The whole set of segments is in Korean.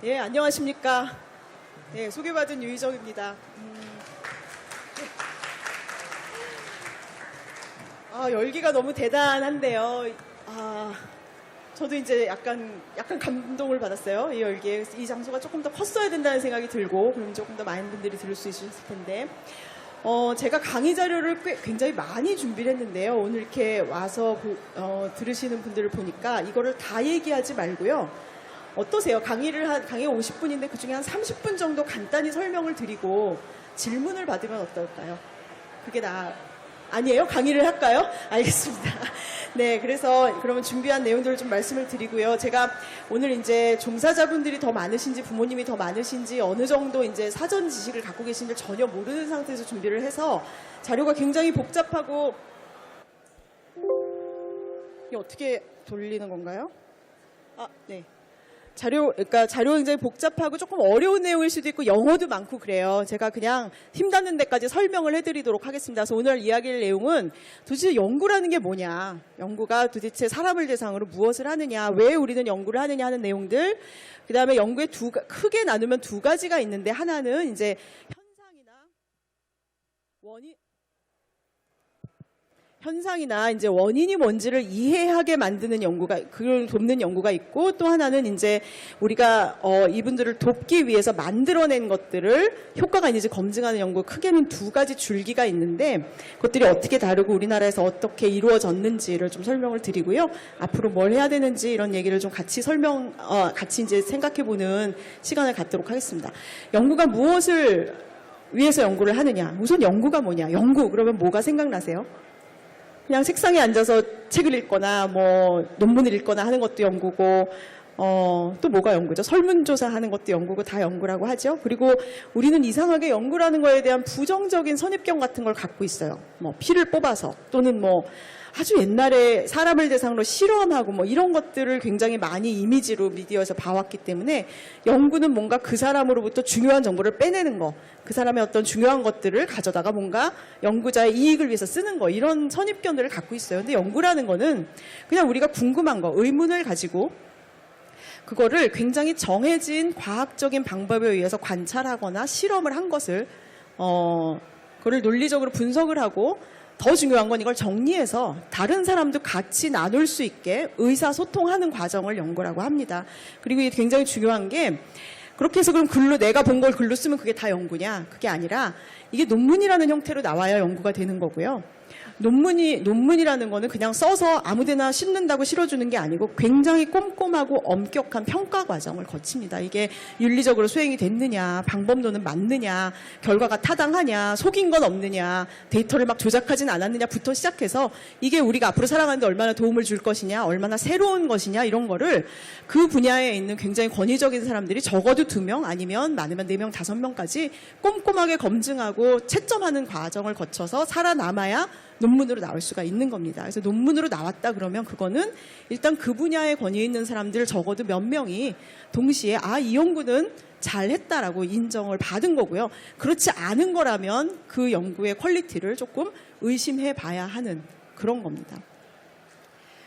예, 안녕하십니까. 네, 소개받은 유희정입니다. 열기가 너무 대단한데요. 저도 이제 약간 감동을 받았어요. 이 열기에. 이 장소가 조금 더 컸어야 된다는 생각이 들고, 그럼 조금 더 많은 분들이 들을 수 있을 텐데, 제가 강의 자료를 굉장히 많이 준비를 했는데요. 오늘 이렇게 와서 들으시는 분들을 보니까 이거를 다 얘기하지 말고요. 어떠세요? 강의가 50분인데 그중에 한 30분 정도 간단히 설명을 드리고 질문을 받으면 어떨까요? 그게 아니에요? 강의를 할까요? 알겠습니다. 네, 그래서 그러면 준비한 내용들을 좀 말씀을 드리고요. 제가 오늘 이제 종사자분들이 더 많으신지 부모님이 더 많으신지 어느 정도 이제 사전 지식을 갖고 계신지 전혀 모르는 상태에서 준비를 해서 자료가 굉장히 복잡하고 이게 어떻게 돌리는 건가요? 네. 그러니까 자료 굉장히 복잡하고 조금 어려운 내용일 수도 있고 영어도 많고 그래요. 제가 그냥 힘닿는 데까지 설명을 해드리도록 하겠습니다. 그래서 오늘 이야기할 내용은 도대체 연구라는 게 뭐냐, 연구가 도대체 사람을 대상으로 무엇을 하느냐, 왜 우리는 연구를 하느냐 하는 내용들, 그 다음에 연구에 크게 나누면 두 가지가 있는데, 하나는 이제 현상이나 이제 원인이 뭔지를 이해하게 만드는 연구가, 그걸 돕는 연구가 있고, 또 하나는 이제 우리가 이분들을 돕기 위해서 만들어낸 것들을 효과가 있는지 검증하는 연구, 크게는 두 가지 줄기가 있는데 그것들이 어떻게 다르고 우리나라에서 어떻게 이루어졌는지를 좀 설명을 드리고요. 앞으로 뭘 해야 되는지 이런 얘기를 좀 같이 같이 이제 생각해보는 시간을 갖도록 하겠습니다. 연구가 무엇을 위해서 연구를 하느냐? 우선 연구가 뭐냐? 연구 그러면 뭐가 생각나세요? 그냥 책상에 앉아서 책을 읽거나 뭐 논문을 읽거나 하는 것도 연구고, 또 뭐가 연구죠? 설문조사 하는 것도 연구고, 다 연구라고 하죠. 그리고 우리는 이상하게 연구라는 거에 대한 부정적인 선입견 같은 걸 갖고 있어요. 뭐 피를 뽑아서, 또는 뭐 아주 옛날에 사람을 대상으로 실험하고 뭐 이런 것들을 굉장히 많이 이미지로 미디어에서 봐왔기 때문에 연구는 뭔가 그 사람으로부터 중요한 정보를 빼내는 거, 그 사람의 어떤 중요한 것들을 가져다가 뭔가 연구자의 이익을 위해서 쓰는 거, 이런 선입견들을 갖고 있어요. 근데 연구라는 거는 그냥 우리가 궁금한 거, 의문을 가지고 그거를 굉장히 정해진 과학적인 방법에 의해서 관찰하거나 실험을 한 것을 그걸 논리적으로 분석을 하고, 더 중요한 건 이걸 정리해서 다른 사람도 같이 나눌 수 있게 의사소통하는 과정을 연구라고 합니다. 그리고 이게 굉장히 중요한 게, 그렇게 해서 그럼 내가 본 걸 글로 쓰면 그게 다 연구냐? 그게 아니라 이게 논문이라는 형태로 나와야 연구가 되는 거고요. 논문이라는 거는 그냥 써서 아무데나 싣는다고 실어주는 게 아니고 굉장히 꼼꼼하고 엄격한 평가 과정을 거칩니다. 이게 윤리적으로 수행이 됐느냐, 방법론은 맞느냐, 결과가 타당하냐, 속인 건 없느냐, 데이터를 막 조작하진 않았느냐부터 시작해서 이게 우리가 앞으로 살아가는데 얼마나 도움을 줄 것이냐, 얼마나 새로운 것이냐, 이런 거를 그 분야에 있는 굉장히 권위적인 사람들이 적어도 2명, 아니면 많으면 4명, 5명까지 꼼꼼하게 검증하고 채점하는 과정을 거쳐서 살아남아야 논문으로 나올 수가 있는 겁니다. 그래서 논문으로 나왔다 그러면 그거는 일단 그 분야에 권위 있는 사람들 적어도 몇 명이 동시에 이 연구는 잘했다라고 인정을 받은 거고요. 그렇지 않은 거라면 그 연구의 퀄리티를 조금 의심해 봐야 하는 그런 겁니다.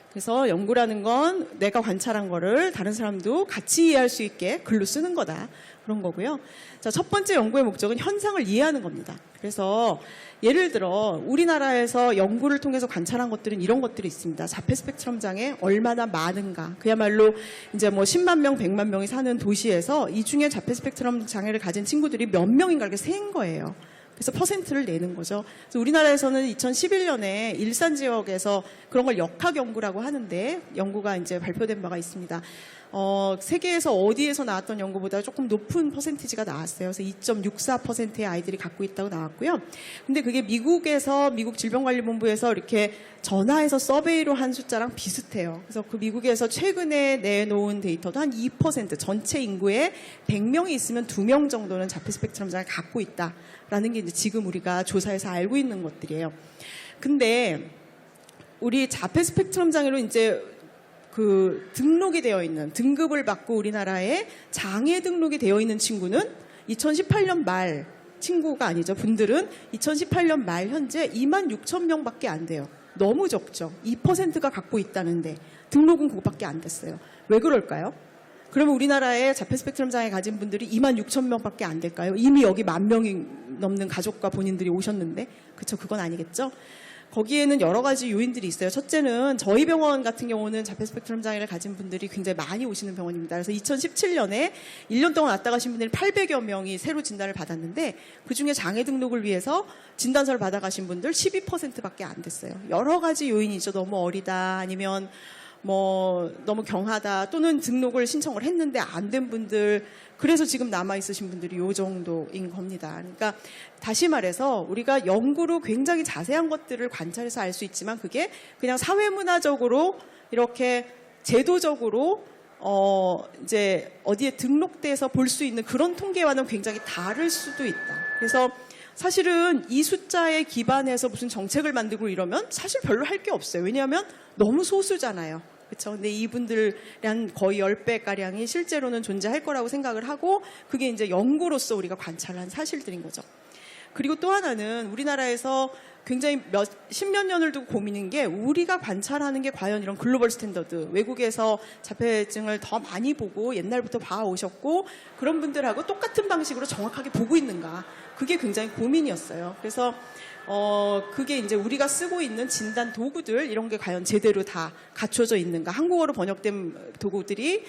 그래서 연구라는 건 내가 관찰한 거를 다른 사람도 같이 이해할 수 있게 글로 쓰는 거다, 그런 거고요. 자, 첫 번째 연구의 목적은 현상을 이해하는 겁니다. 그래서 예를 들어 우리나라에서 연구를 통해서 관찰한 것들은 이런 것들이 있습니다. 자폐 스펙트럼 장애 얼마나 많은가. 그야말로 이제 뭐 10만 명, 100만 명이 사는 도시에서 이 중에 자폐 스펙트럼 장애를 가진 친구들이 몇 명인가 이렇게 센 거예요. 그래서 퍼센트를 내는 거죠. 그래서 우리나라에서는 2011년에 일산 지역에서 그런 걸 역학 연구라고 하는데, 연구가 이제 발표된 바가 있습니다. 세계에서 어디에서 나왔던 연구보다 조금 높은 퍼센티지가 나왔어요. 그래서 2.64%의 아이들이 갖고 있다고 나왔고요. 근데 그게 미국 질병관리본부에서 이렇게 전화해서 서베이로 한 숫자랑 비슷해요. 그래서 그 미국에서 최근에 내놓은 데이터도 한 2%, 전체 인구에 100명이 있으면 2명 정도는 자폐 스펙트럼 장애를 갖고 있다라는 게 이제 지금 우리가 조사해서 알고 있는 것들이에요. 근데 우리 자폐 스펙트럼 장애로 이제 등록이 되어 있는, 등급을 받고 우리나라에 장애 등록이 되어 있는 친구는 2018년 말 친구가 아니죠. 분들은 2018년 말 현재 26,000명밖에 안 돼요. 너무 적죠. 2%가 갖고 있다는데 등록은 그것밖에 안 됐어요. 왜 그럴까요? 그러면 우리나라에 자폐 스펙트럼 장애 가진 분들이 26,000명밖에 안 될까요? 이미 여기 10,000명이 넘는 가족과 본인들이 오셨는데, 그쵸? 그건 아니겠죠? 거기에는 여러 가지 요인들이 있어요. 첫째는 저희 병원 같은 경우는 자폐 스펙트럼 장애를 가진 분들이 굉장히 많이 오시는 병원입니다. 그래서 2017년에 1년 동안 왔다 가신 분들이 800여 명이 새로 진단을 받았는데 그중에 장애 등록을 위해서 진단서를 받아가신 분들 12%밖에 안 됐어요. 여러 가지 요인이 있죠. 너무 어리다, 아니면 뭐 너무 경하다, 또는 등록을 신청을 했는데 안 된 분들, 그래서 지금 남아있으신 분들이 요 정도인 겁니다. 그러니까 다시 말해서 우리가 연구로 굉장히 자세한 것들을 관찰해서 알 수 있지만 그게 그냥 사회문화적으로 이렇게 제도적으로 이제 어디에 등록돼서 볼 수 있는 그런 통계와는 굉장히 다를 수도 있다. 그래서 사실은 이 숫자에 기반해서 무슨 정책을 만들고 이러면 사실 별로 할 게 없어요. 왜냐하면 너무 소수잖아요. 그렇죠? 근데 이분들이 한 거의 10배가량이 실제로는 존재할 거라고 생각을 하고 그게 이제 연구로서 우리가 관찰한 사실들인 거죠. 그리고 또 하나는 우리나라에서 굉장히 십몇 년을 두고 고민인 게 우리가 관찰하는 게 과연 이런 글로벌 스탠더드, 외국에서 자폐증을 더 많이 보고 옛날부터 봐오셨고 그런 분들하고 똑같은 방식으로 정확하게 보고 있는가. 그게 굉장히 고민이었어요. 그래서 그게 이제 우리가 쓰고 있는 진단 도구들 이런 게 과연 제대로 다 갖춰져 있는가. 한국어로 번역된 도구들이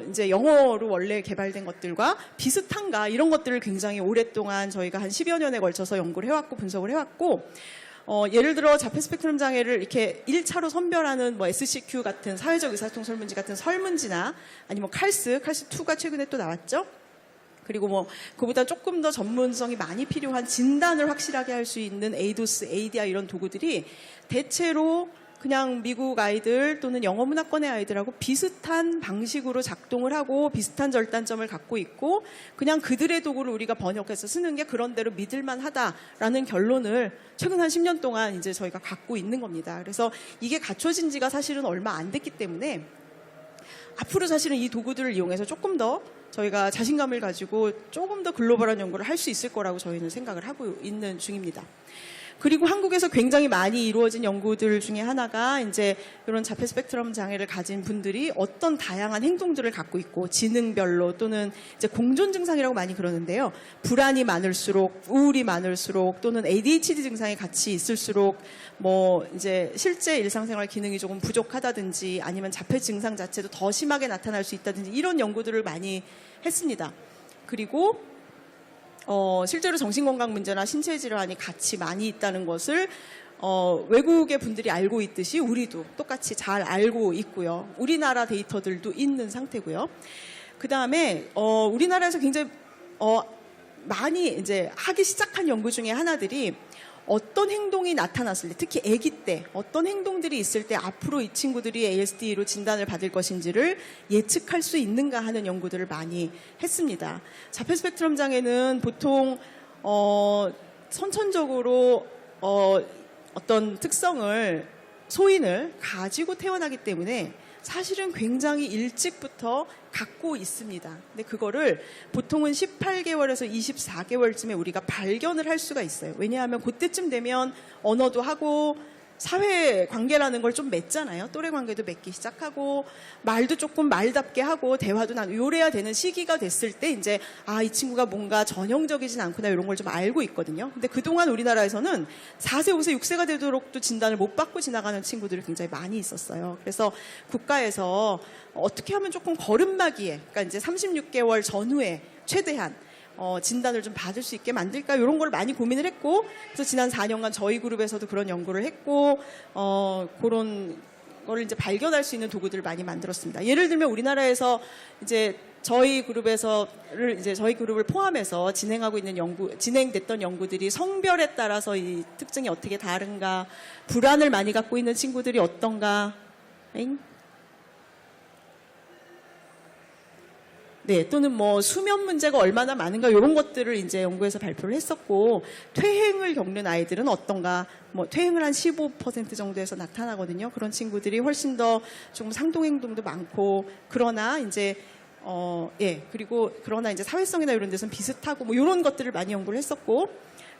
이제 영어로 원래 개발된 것들과 비슷한가 이런 것들을 굉장히 오랫동안 저희가 한 10여 년에 걸쳐서 연구를 해왔고 분석을 해왔고 예를 들어 자폐 스펙트럼 장애를 이렇게 1차로 선별하는 뭐 SCQ 같은 사회적 의사소통 설문지 같은 설문지나 아니면 칼스2가 최근에 또 나왔죠. 그리고 뭐 그보다 조금 더 전문성이 많이 필요한 진단을 확실하게 할 수 있는 에이도스, 에이디아 이런 도구들이 대체로 그냥 미국 아이들 또는 영어 문화권의 아이들하고 비슷한 방식으로 작동을 하고 비슷한 절단점을 갖고 있고 그냥 그들의 도구를 우리가 번역해서 쓰는 게 그런대로 믿을만하다라는 결론을 최근 한 10년 동안 이제 저희가 갖고 있는 겁니다. 그래서 이게 갖춰진 지가 사실은 얼마 안 됐기 때문에 앞으로 사실은 이 도구들을 이용해서 조금 더 저희가 자신감을 가지고 조금 더 글로벌한 연구를 할 수 있을 거라고 저희는 생각을 하고 있는 중입니다. 그리고 한국에서 굉장히 많이 이루어진 연구들 중에 하나가 이제 이런 자폐 스펙트럼 장애를 가진 분들이 어떤 다양한 행동들을 갖고 있고 지능별로 또는 이제 공존 증상이라고 많이 그러는데요. 불안이 많을수록, 우울이 많을수록 또는 ADHD 증상이 같이 있을수록 뭐 이제 실제 일상생활 기능이 조금 부족하다든지 아니면 자폐 증상 자체도 더 심하게 나타날 수 있다든지 이런 연구들을 많이 했습니다. 그리고 실제로 정신건강 문제나 신체 질환이 같이 많이 있다는 것을 외국의 분들이 알고 있듯이 우리도 똑같이 잘 알고 있고요. 우리나라 데이터들도 있는 상태고요. 그 다음에 우리나라에서 굉장히 많이 이제 하기 시작한 연구 중에 하나들이 어떤 행동이 나타났을 때, 특히 아기 때 어떤 행동들이 있을 때 앞으로 이 친구들이 ASD로 진단을 받을 것인지를 예측할 수 있는가 하는 연구들을 많이 했습니다. 자폐 스펙트럼 장애는 보통 선천적으로 어떤 특성을, 소인을 가지고 태어나기 때문에 사실은 굉장히 일찍부터 갖고 있습니다. 근데 그거를 보통은 18개월에서 24개월쯤에 우리가 발견을 할 수가 있어요. 왜냐하면 그때쯤 되면 언어도 하고 사회 관계라는 걸 좀 맺잖아요. 또래 관계도 맺기 시작하고 말도 조금 말답게 하고 대화도 나누고 요래야 되는 시기가 됐을 때 이제 이 친구가 뭔가 전형적이진 않구나 이런 걸 좀 알고 있거든요. 근데 그동안 우리나라에서는 4세, 5세, 6세가 되도록도 진단을 못 받고 지나가는 친구들이 굉장히 많이 있었어요. 그래서 국가에서 어떻게 하면 조금 걸음마기에, 그러니까 이제 36개월 전후에 최대한 진단을 좀 받을 수 있게 만들까 이런 걸 많이 고민을 했고 그래서 지난 4년간 저희 그룹에서도 그런 연구를 했고 그런 거를 이제 발견할 수 있는 도구들을 많이 만들었습니다. 예를 들면 우리나라에서 이제 저희 그룹을 포함해서 진행됐던 연구들이 성별에 따라서 이 특징이 어떻게 다른가, 불안을 많이 갖고 있는 친구들이 어떤가, 네, 또는 뭐 수면 문제가 얼마나 많은가 이런 것들을 이제 연구해서 발표를 했었고 퇴행을 겪는 아이들은 어떤가, 뭐 퇴행을 한 15% 정도에서 나타나거든요. 그런 친구들이 훨씬 더 조금 상동 행동도 많고 그러나 이제 그리고 그러나 이제 사회성이나 이런 데서는 비슷하고 뭐 이런 것들을 많이 연구를 했었고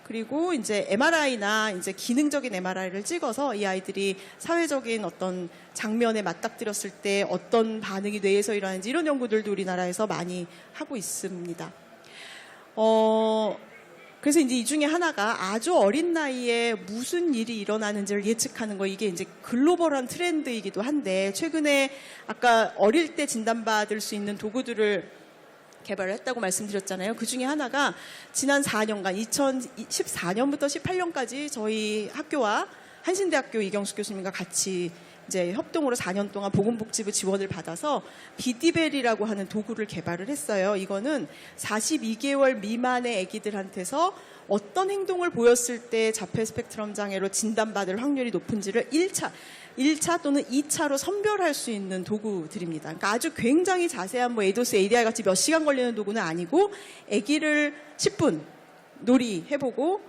그리고 이제 MRI나 이제 기능적인 MRI를 찍어서 이 아이들이 사회적인 어떤 장면에 맞닥뜨렸을 때 어떤 반응이 뇌에서 일어나는지 이런 연구들도 우리나라에서 많이 하고 있습니다. 그래서 이제 이 중에 하나가 아주 어린 나이에 무슨 일이 일어나는지를 예측하는 거, 이게 이제 글로벌한 트렌드이기도 한데, 최근에 아까 어릴 때 진단받을 수 있는 도구들을 개발을 했다고 말씀드렸잖아요. 그 중에 하나가 지난 4년간 2014년부터 18년까지 저희 학교와 한신대학교 이경숙 교수님과 같이 이제 협동으로 4년 동안 보건복지부 지원을 받아서 비디벨이라고 하는 도구를 개발을 했어요. 이거는 42개월 미만의 아기들한테서 어떤 행동을 보였을 때 자폐 스펙트럼 장애로 진단받을 확률이 높은지를 1차 또는 2차로 선별할 수 있는 도구들입니다. 그러니까 아주 굉장히 자세한 뭐 에이도스, ADI 같이 몇 시간 걸리는 도구는 아니고 아기를 10분 놀이해보고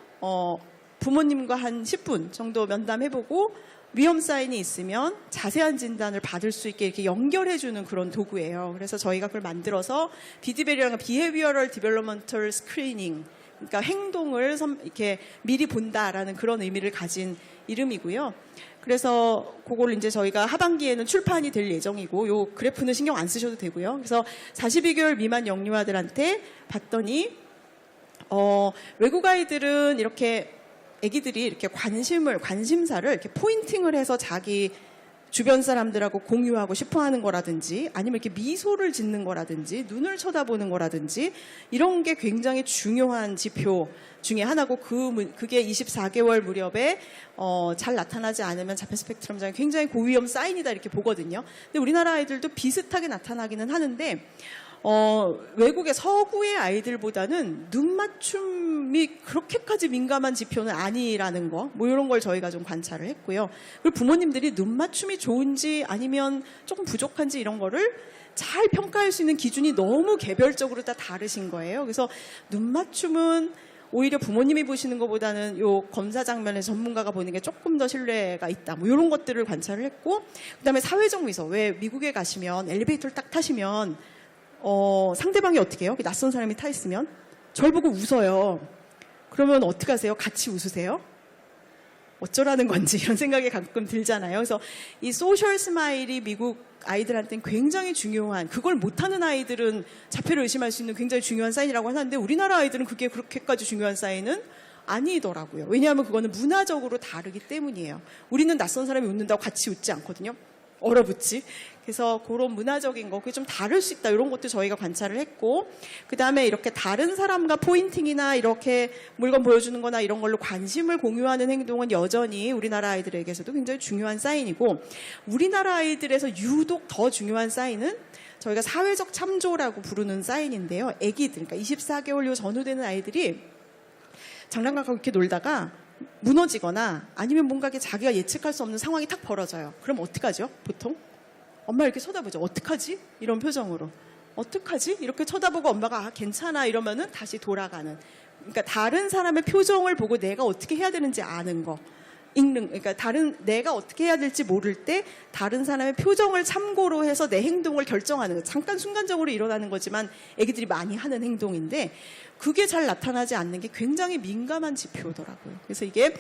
부모님과 한 10분 정도 면담해보고 위험 사인이 있으면 자세한 진단을 받을 수 있게 이렇게 연결해주는 그런 도구예요. 그래서 저희가 그걸 만들어서 비디벨이라는 Behavioral Developmental Screening, 그러니까 행동을 이렇게 미리 본다라는 그런 의미를 가진 이름이고요. 그래서 그걸 이제 저희가 하반기에는 출판이 될 예정이고, 요 그래프는 신경 안 쓰셔도 되고요. 그래서 42개월 미만 영유아들한테 봤더니 외국 아이들은 이렇게 아기들이 이렇게 관심사를 이렇게 포인팅을 해서 자기 주변 사람들하고 공유하고 싶어 하는 거라든지, 아니면 이렇게 미소를 짓는 거라든지, 눈을 쳐다보는 거라든지, 이런 게 굉장히 중요한 지표 중에 하나고, 그게 24개월 무렵에 잘 나타나지 않으면 자폐 스펙트럼 장애 굉장히 고위험 사인이다 이렇게 보거든요. 근데 우리나라 아이들도 비슷하게 나타나기는 하는데, 외국의 서구의 아이들보다는 눈 맞춤이 그렇게까지 민감한 지표는 아니라는 거, 뭐 이런 걸 저희가 좀 관찰을 했고요. 그리고 부모님들이 눈 맞춤이 좋은지 아니면 조금 부족한지 이런 거를 잘 평가할 수 있는 기준이 너무 개별적으로 다 다르신 거예요. 그래서 눈 맞춤은 오히려 부모님이 보시는 것보다는 요 검사 장면에 전문가가 보는 게 조금 더 신뢰가 있다, 뭐 이런 것들을 관찰을 했고, 그다음에 사회적 미소. 왜 미국에 가시면 엘리베이터를 딱 타시면 상대방이 어떻게 해요? 낯선 사람이 타 있으면 저를 보고 웃어요. 그러면 어떻게 하세요? 같이 웃으세요? 어쩌라는 건지 이런 생각이 가끔 들잖아요. 그래서 이 소셜 스마일이 미국 아이들한테는 굉장히 중요한, 그걸 못하는 아이들은 자폐를 의심할 수 있는 굉장히 중요한 사인이라고 하는데, 우리나라 아이들은 그게 그렇게까지 중요한 사인은 아니더라고요. 왜냐하면 그거는 문화적으로 다르기 때문이에요. 우리는 낯선 사람이 웃는다고 같이 웃지 않거든요. 얼어붙지. 그래서 그런 문화적인 거, 그게 좀 다를 수 있다, 이런 것도 저희가 관찰을 했고, 그 다음에 이렇게 다른 사람과 포인팅이나 이렇게 물건 보여주는 거나 이런 걸로 관심을 공유하는 행동은 여전히 우리나라 아이들에게서도 굉장히 중요한 사인이고, 우리나라 아이들에서 유독 더 중요한 사인은 저희가 사회적 참조라고 부르는 사인인데요. 아기들, 그러니까 24개월 요 전후 되는 아이들이 장난감하고 이렇게 놀다가 무너지거나 아니면 뭔가 자기가 예측할 수 없는 상황이 탁 벌어져요. 그럼 어떡하죠? 보통? 엄마 이렇게 쳐다보죠. 어떡하지? 이런 표정으로. 어떡하지? 이렇게 쳐다보고 엄마가 괜찮아 이러면은 다시 돌아가는. 그러니까 다른 사람의 표정을 보고 내가 어떻게 해야 되는지 아는 거. 그러니까 내가 어떻게 해야 될지 모를 때 다른 사람의 표정을 참고로 해서 내 행동을 결정하는 거. 잠깐 순간적으로 일어나는 거지만 애기들이 많이 하는 행동인데, 그게 잘 나타나지 않는 게 굉장히 민감한 지표더라고요. 그래서 이게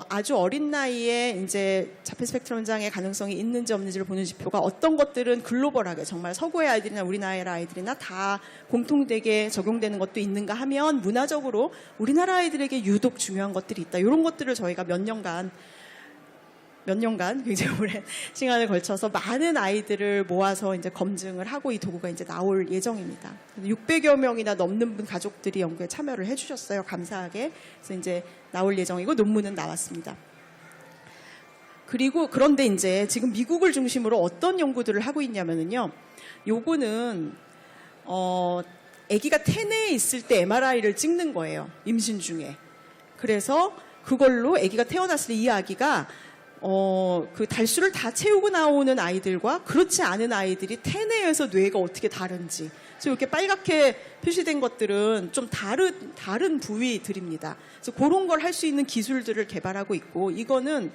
아주 어린 나이에 이제 자폐 스펙트럼 장애 가능성이 있는지 없는지를 보는 지표가, 어떤 것들은 글로벌하게 정말 서구의 아이들이나 우리나라 아이들이나 다 공통되게 적용되는 것도 있는가 하면, 문화적으로 우리나라 아이들에게 유독 중요한 것들이 있다. 이런 것들을 저희가 몇 년간 굉장히 오랜 시간을 걸쳐서 많은 아이들을 모아서 이제 검증을 하고 이 도구가 이제 나올 예정입니다. 600여 명이나 넘는 가족들이 연구에 참여를 해주셨어요. 감사하게. 그래서 이제 나올 예정이고, 논문은 나왔습니다. 그런데 이제 지금 미국을 중심으로 어떤 연구들을 하고 있냐면요. 요거는 아기가 태내에 있을 때 MRI를 찍는 거예요. 임신 중에. 그래서 그걸로 아기가 태어났을 때 이 아기가 그 달수를 다 채우고 나오는 아이들과 그렇지 않은 아이들이 태내에서 뇌가 어떻게 다른지. 그래서 이렇게 빨갛게 표시된 것들은 좀 다른 부위들입니다. 그래서 그런 걸 할 수 있는 기술들을 개발하고 있고, 이거는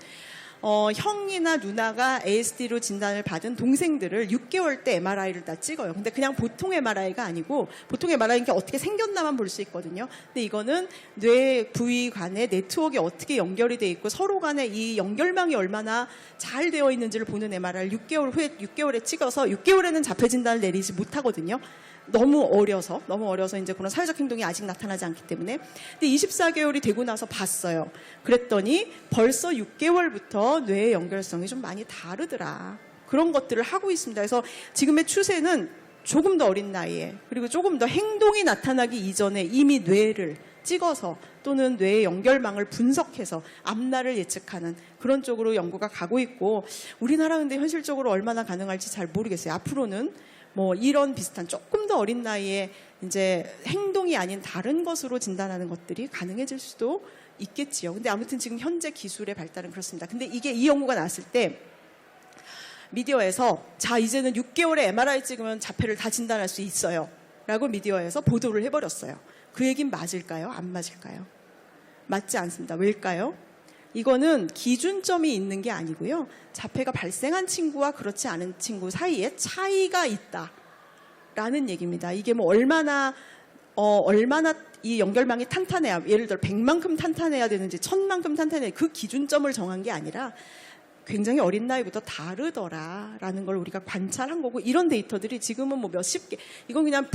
형이나 누나가 ASD로 진단을 받은 동생들을 6개월 때 MRI를 다 찍어요. 근데 그냥 보통 MRI가 아니고 보통 MRI는 어떻게 생겼나만 볼 수 있거든요. 근데 이거는 뇌 부위 간의 네트워크가 어떻게 연결이 돼 있고 서로 간에 이 연결망이 얼마나 잘 되어 있는지를 보는 MRI를 6개월에 찍어서 6개월에는 자폐 진단을 내리지 못하거든요. 너무 어려서 이제 그런 사회적 행동이 아직 나타나지 않기 때문에. 근데 24개월이 되고 나서 봤어요. 그랬더니 벌써 6개월부터 뇌의 연결성이 좀 많이 다르더라. 그런 것들을 하고 있습니다. 그래서 지금의 추세는 조금 더 어린 나이에 그리고 조금 더 행동이 나타나기 이전에 이미 뇌를 찍어서 또는 뇌의 연결망을 분석해서 앞날을 예측하는 그런 쪽으로 연구가 가고 있고, 우리나라 근데 현실적으로 얼마나 가능할지 잘 모르겠어요. 앞으로는 뭐 이런 비슷한 조금 더 어린 나이에 이제 행동이 아닌 다른 것으로 진단하는 것들이 가능해질 수도 있겠지요. 근데 아무튼 지금 현재 기술의 발달은 그렇습니다. 근데 이 연구가 나왔을 때 미디어에서 자 이제는 6개월에 MRI 찍으면 자폐를 다 진단할 수 있어요 라고 미디어에서 보도를 해버렸어요. 그 얘기는 맞을까요? 안 맞을까요? 맞지 않습니다. 왜일까요? 이거는 기준점이 있는 게 아니고요. 자폐가 발생한 친구와 그렇지 않은 친구 사이에 차이가 있다라는 얘기입니다. 이게 뭐 얼마나 이 연결망이 탄탄해야, 예를 들어 100만큼 탄탄해야 되는지 1000만큼 탄탄해야 그 기준점을 정한 게 아니라 굉장히 어린 나이부터 다르더라라는 걸 우리가 관찰한 거고, 이런 데이터들이 지금은 뭐 몇십 개, 이건 그냥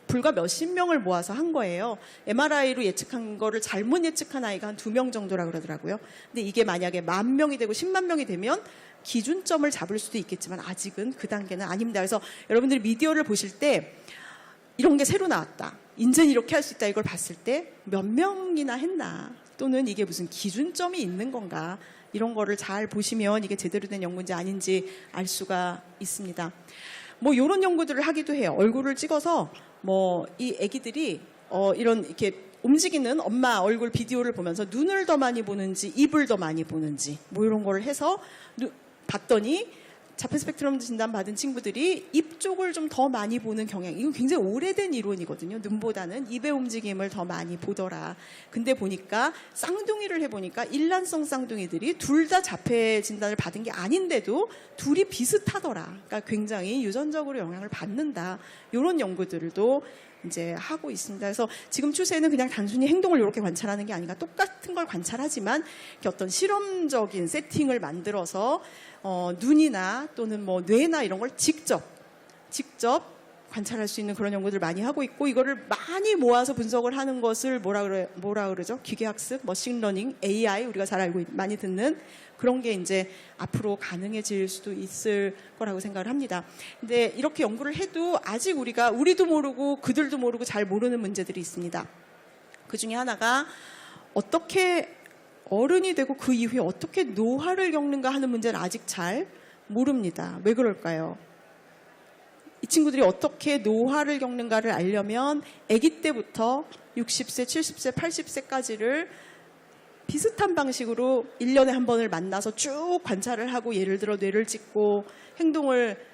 불과 몇십 명을 모아서 한 거예요. MRI로 예측한 거를 잘못 예측한 아이가 한 2명 정도라 그러더라고요. 근데 이게 만약에 10,000명이 되고 10만 명이 되면 기준점을 잡을 수도 있겠지만 아직은 그 단계는 아닙니다. 그래서 여러분들이 미디어를 보실 때 이런 게 새로 나왔다, 인제는 이렇게 할 수 있다, 이걸 봤을 때 몇 명이나 했나, 또는 이게 무슨 기준점이 있는 건가, 이런 거를 잘 보시면 이게 제대로 된 연구인지 아닌지 알 수가 있습니다. 뭐 이런 연구들을 하기도 해요. 얼굴을 찍어서 뭐 이 아기들이 이런 이렇게 움직이는 엄마 얼굴 비디오를 보면서 눈을 더 많이 보는지 입을 더 많이 보는지 뭐 이런 거를 해서 봤더니 자폐 스펙트럼 진단 받은 친구들이 입 쪽을 좀 더 많이 보는 경향, 이건 굉장히 오래된 이론이거든요. 눈보다는 입의 움직임을 더 많이 보더라. 근데 보니까 쌍둥이를 해보니까 일란성 쌍둥이들이 둘 다 자폐 진단을 받은 게 아닌데도 둘이 비슷하더라. 그러니까 굉장히 유전적으로 영향을 받는다. 이런 연구들도 이제 하고 있습니다. 그래서 지금 추세는 그냥 단순히 행동을 이렇게 관찰하는 게 아니라 똑같은 걸 관찰하지만 어떤 실험적인 세팅을 만들어서 눈이나 또는 뭐 뇌나 이런 걸 직접 관찰할 수 있는 그런 연구들을 많이 하고 있고, 이거를 많이 모아서 분석을 하는 것을 뭐라 그러죠? 기계학습, 머신러닝, AI, 우리가 잘 알고 많이 듣는 그런 게 이제 앞으로 가능해질 수도 있을 거라고 생각을 합니다. 근데 이렇게 연구를 해도 아직 우리도 모르고 그들도 모르고 잘 모르는 문제들이 있습니다. 그 중에 하나가 어떻게 어른이 되고 그 이후에 어떻게 노화를 겪는가 하는 문제는 아직 잘 모릅니다. 왜 그럴까요? 이 친구들이 어떻게 노화를 겪는가를 알려면 아기 때부터 60세, 70세, 80세까지를 비슷한 방식으로 1년에 한 번을 만나서 쭉 관찰을 하고, 예를 들어 뇌를 찍고 행동을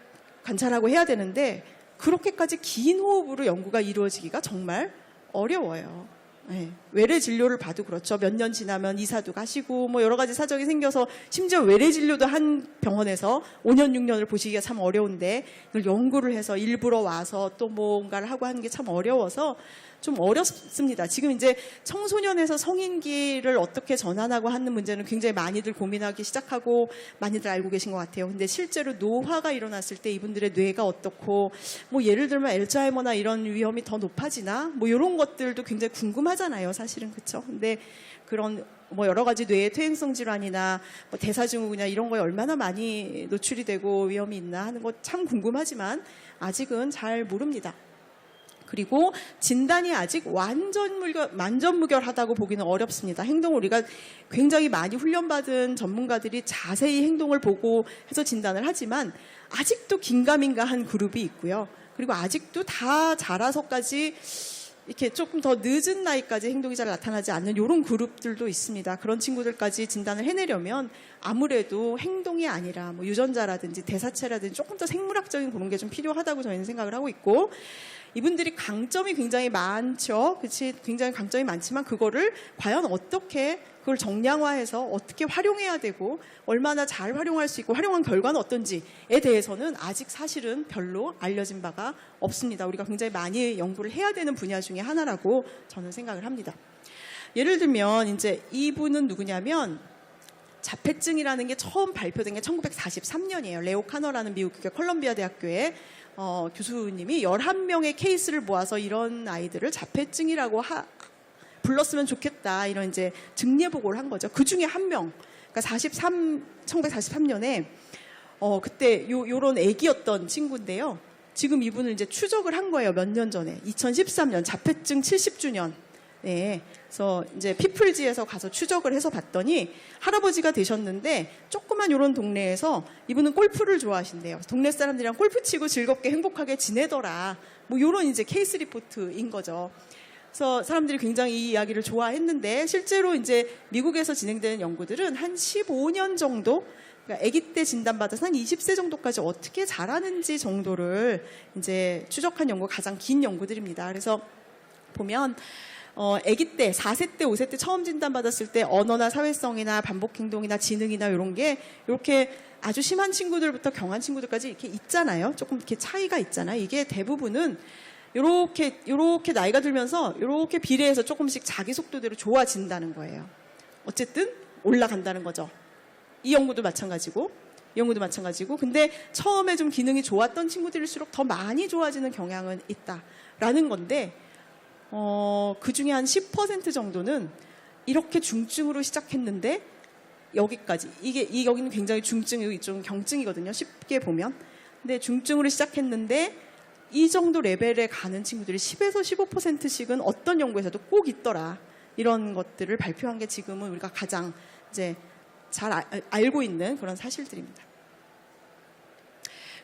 관찰하고 해야 되는데, 그렇게까지 긴 호흡으로 연구가 이루어지기가 정말 어려워요. 네. 외래 진료를 봐도 그렇죠. 몇 년 지나면 이사도 가시고 뭐 여러 가지 사정이 생겨서 심지어 외래 진료도 한 병원에서 5년, 6년을 보시기가 참 어려운데, 이걸 연구를 해서 일부러 와서 또 뭔가를 하고 하는 게 참 어려워서 좀 어렵습니다. 지금 이제 청소년에서 성인기를 어떻게 전환하고 하는 문제는 굉장히 많이들 고민하기 시작하고 많이들 알고 계신 것 같아요. 근데 실제로 노화가 일어났을 때 이분들의 뇌가 어떻고, 뭐 예를 들면 알츠하이머나 이런 위험이 더 높아지나, 뭐 이런 것들도 굉장히 궁금하잖아요, 사실은. 그렇죠? 근데 그런 뭐 여러 가지 뇌의 퇴행성 질환이나 뭐 대사증후군이나 이런 거에 얼마나 많이 노출이 되고 위험이 있나 하는 거 참 궁금하지만 아직은 잘 모릅니다. 그리고 진단이 아직 만전무결하다고 보기는 어렵습니다. 행동을 우리가 굉장히 많이 훈련받은 전문가들이 자세히 행동을 보고 해서 진단을 하지만 아직도 긴가민가한 그룹이 있고요. 그리고 아직도 다 자라서까지 이렇게 조금 더 늦은 나이까지 행동이 잘 나타나지 않는 이런 그룹들도 있습니다. 그런 친구들까지 진단을 해내려면 아무래도 행동이 아니라 뭐 유전자라든지 대사체라든지 조금 더 생물학적인 그런 게 좀 필요하다고 저희는 생각을 하고 있고, 이분들이 강점이 굉장히 많죠. 그렇지? 굉장히 강점이 많지만 그거를 과연 어떻게 그걸 정량화해서 어떻게 활용해야 되고 얼마나 잘 활용할 수 있고 활용한 결과는 어떤지에 대해서는 아직 사실은 별로 알려진 바가 없습니다. 우리가 굉장히 많이 연구를 해야 되는 분야 중에 하나라고 저는 생각을 합니다. 예를 들면 이제 이분은 누구냐면 자폐증이라는 게 처음 발표된 게 1943년이에요. 레오 카너라는 미국 컬럼비아 대학교의 교수님이 11명의 케이스를 모아서 이런 아이들을 자폐증이라고 불렀으면 좋겠다. 이런 이제 증례 보고를 한 거죠. 그 중에 한 명. 그러니까 1943년에 그때 요런 애기였던 친구인데요. 지금 이분을 이제 추적을 한 거예요. 몇 년 전에. 2013년 자폐증 70주년. 네. 그래서 이제 피플지에서 가서 추적을 해서 봤더니 할아버지가 되셨는데 조그만 이런 동네에서 이분은 골프를 좋아하신대요. 동네 사람들이랑 골프 치고 즐겁게 행복하게 지내더라. 뭐 이런 이제 케이스 리포트인 거죠. 그래서 사람들이 굉장히 이 이야기를 좋아했는데 실제로 이제 미국에서 진행되는 연구들은 한 15년 정도 그러니까 아기 때 진단받아서 한 20세 정도까지 어떻게 자라는지 정도를 이제 추적한 연구가 가장 긴 연구들입니다. 그래서 보면 아기 때 4세 때 5세 때 처음 진단받았을 때 언어나 사회성이나 반복 행동이나 지능이나 이런 게 이렇게 아주 심한 친구들부터 경한 친구들까지 이렇게 있잖아요. 조금 이렇게 차이가 있잖아요. 이게 대부분은 요렇게 나이가 들면서 요렇게 비례해서 조금씩 자기 속도대로 좋아진다는 거예요. 어쨌든 올라간다는 거죠. 이 연구도 마찬가지고 근데 처음에 좀 기능이 좋았던 친구들일수록 더 많이 좋아지는 경향은 있다라는 건데 그 중에 한 10% 정도는 이렇게 중증으로 시작했는데 여기까지 여기는 굉장히 중증이고 좀 경증이거든요. 쉽게 보면. 근데 중증으로 시작했는데 이 정도 레벨에 가는 친구들이 10에서 15%씩은 어떤 연구에서도 꼭 있더라. 이런 것들을 발표한 게 지금은 우리가 가장 이제 잘 알고 있는 그런 사실들입니다.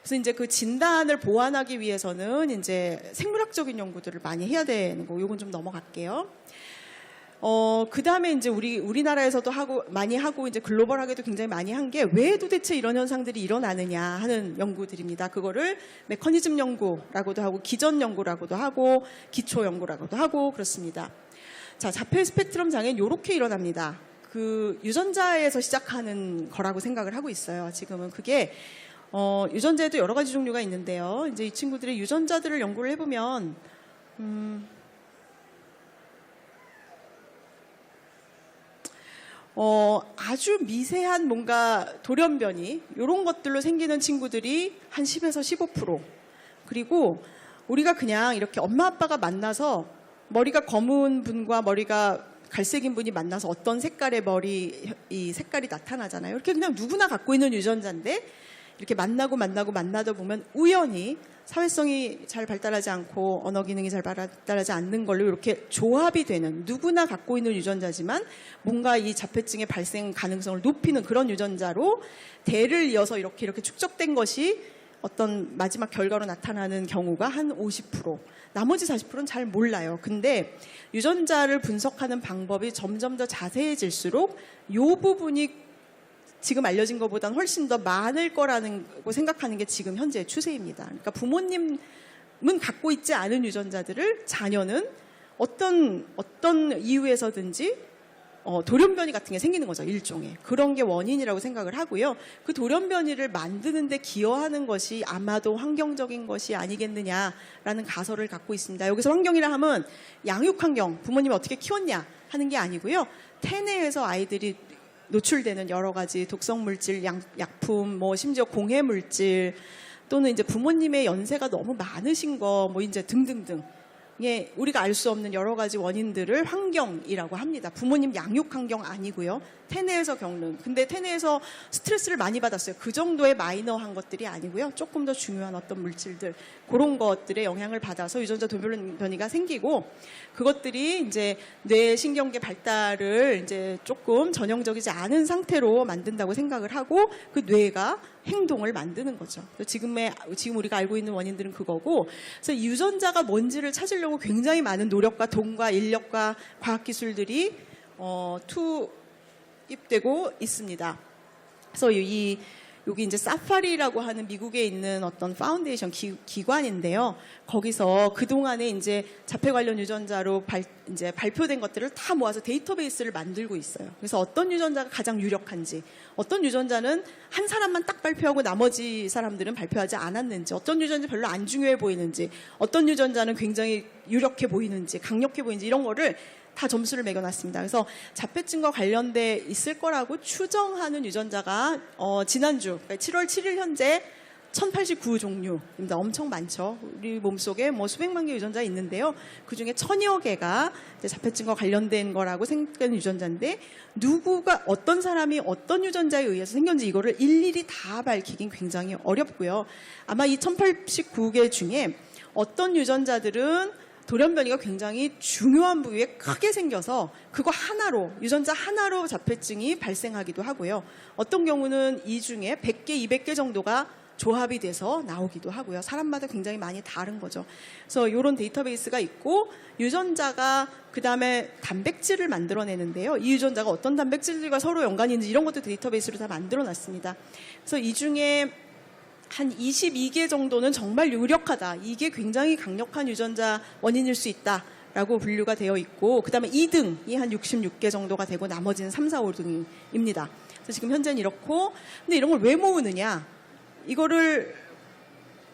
그래서 이제 그 진단을 보완하기 위해서는 이제 생물학적인 연구들을 많이 해야 되는 거. 요건 좀 넘어갈게요. 그 다음에 이제 우리나라에서도 많이 하고 이제 글로벌하게도 굉장히 많이 한 게 왜 도대체 이런 현상들이 일어나느냐 하는 연구들입니다. 그거를 메커니즘 연구라고도 하고 기전 연구라고도 하고 기초 연구라고도 하고 그렇습니다. 자, 자폐 스펙트럼 장애는 요렇게 일어납니다. 그 유전자에서 시작하는 거라고 생각을 하고 있어요. 지금은 그게 유전자에도 여러 가지 종류가 있는데요. 이제 이 친구들의 유전자들을 연구를 해보면 아주 미세한 뭔가 돌연변이 이런 것들로 생기는 친구들이 한 10에서 15% 그리고 우리가 그냥 이렇게 엄마 아빠가 만나서 머리가 검은 분과 머리가 갈색인 분이 만나서 어떤 색깔의 이 색깔이 나타나잖아요. 이렇게 그냥 누구나 갖고 있는 유전자인데 이렇게 만나다 보면 우연히 사회성이 잘 발달하지 않고 언어 기능이 잘 발달하지 않는 걸로 이렇게 조합이 되는 누구나 갖고 있는 유전자지만 뭔가 이 자폐증의 발생 가능성을 높이는 그런 유전자로 대를 이어서 이렇게 축적된 것이 어떤 마지막 결과로 나타나는 경우가 한 50%. 나머지 40%는 잘 몰라요. 근데 유전자를 분석하는 방법이 점점 더 자세해질수록 이 부분이 지금 알려진 것보다는 훨씬 더 많을 거라는 거 생각하는 게 지금 현재의 추세입니다. 그러니까 부모님은 갖고 있지 않은 유전자들을 자녀는 어떤 이유에서든지 돌연변이 같은 게 생기는 거죠. 일종의. 그런 게 원인이라고 생각을 하고요. 그 돌연변이를 만드는 데 기여하는 것이 아마도 환경적인 것이 아니겠느냐라는 가설을 갖고 있습니다. 여기서 환경이라 하면 양육환경, 부모님이 어떻게 키웠냐 하는 게 아니고요. 태내에서 아이들이 노출되는 여러 가지 독성물질, 약품, 뭐 심지어 공해물질 또는 이제 부모님의 연세가 너무 많으신 거, 뭐 이제 등등등. 예, 우리가 알 수 없는 여러 가지 원인들을 환경이라고 합니다. 부모님 양육 환경 아니고요. 태내에서 겪는. 근데 태내에서 스트레스를 많이 받았어요. 그 정도의 마이너한 것들이 아니고요. 조금 더 중요한 어떤 물질들, 그런 것들의 영향을 받아서 유전자 돌연변이가 생기고 그것들이 이제 뇌 신경계 발달을 이제 조금 전형적이지 않은 상태로 만든다고 생각을 하고 그 뇌가 행동을 만드는 거죠. 지금 우리가 알고 있는 원인들은 그거고, 그래서 유전자가 뭔지를 찾으려고 굉장히 많은 노력과 돈과 인력과 과학기술들이 투입되고 있습니다. 그래서 이 여기 이제 사파리라고 하는 미국에 있는 어떤 파운데이션 기관인데요. 거기서 그동안에 이제 자폐 관련 유전자로 이제 발표된 것들을 다 모아서 데이터베이스를 만들고 있어요. 그래서 어떤 유전자가 가장 유력한지, 어떤 유전자는 한 사람만 딱 발표하고 나머지 사람들은 발표하지 않았는지, 어떤 유전자 별로 안 중요해 보이는지, 어떤 유전자는 굉장히 유력해 보이는지, 강력해 보이는지 이런 거를 다 점수를 매겨놨습니다. 그래서 자폐증과 관련돼 있을 거라고 추정하는 유전자가 지난주 그러니까 7월 7일 현재 1089종류입니다. 엄청 많죠. 우리 몸속에 뭐 수백만 개 유전자 있는데요. 그중에 1000여 개가 자폐증과 관련된 거라고 생각되는 유전자인데 누구가 어떤 사람이 어떤 유전자에 의해서 생겼는지 이거를 일일이 다 밝히긴 굉장히 어렵고요. 아마 이 1089개 중에 어떤 유전자들은 돌연변이가 굉장히 중요한 부위에 크게 생겨서 그거 하나로 유전자 하나로 자폐증이 발생하기도 하고요. 어떤 경우는 이 중에 100개, 200개 정도가 조합이 돼서 나오기도 하고요. 사람마다 굉장히 많이 다른 거죠. 그래서 이런 데이터베이스가 있고 유전자가 그다음에 단백질을 만들어내는데요. 이 유전자가 어떤 단백질들과 서로 연관이 있는지 이런 것도 데이터베이스로 다 만들어놨습니다. 그래서 이 중에 한 22개 정도는 정말 유력하다. 이게 굉장히 강력한 유전자 원인일 수 있다라고 분류가 되어 있고 그다음에 2등이 한 66개 정도가 되고 나머지는 3, 4, 5등입니다. 그래서 지금 현재는 이렇고 근데 이런 걸 왜 모으느냐? 이거를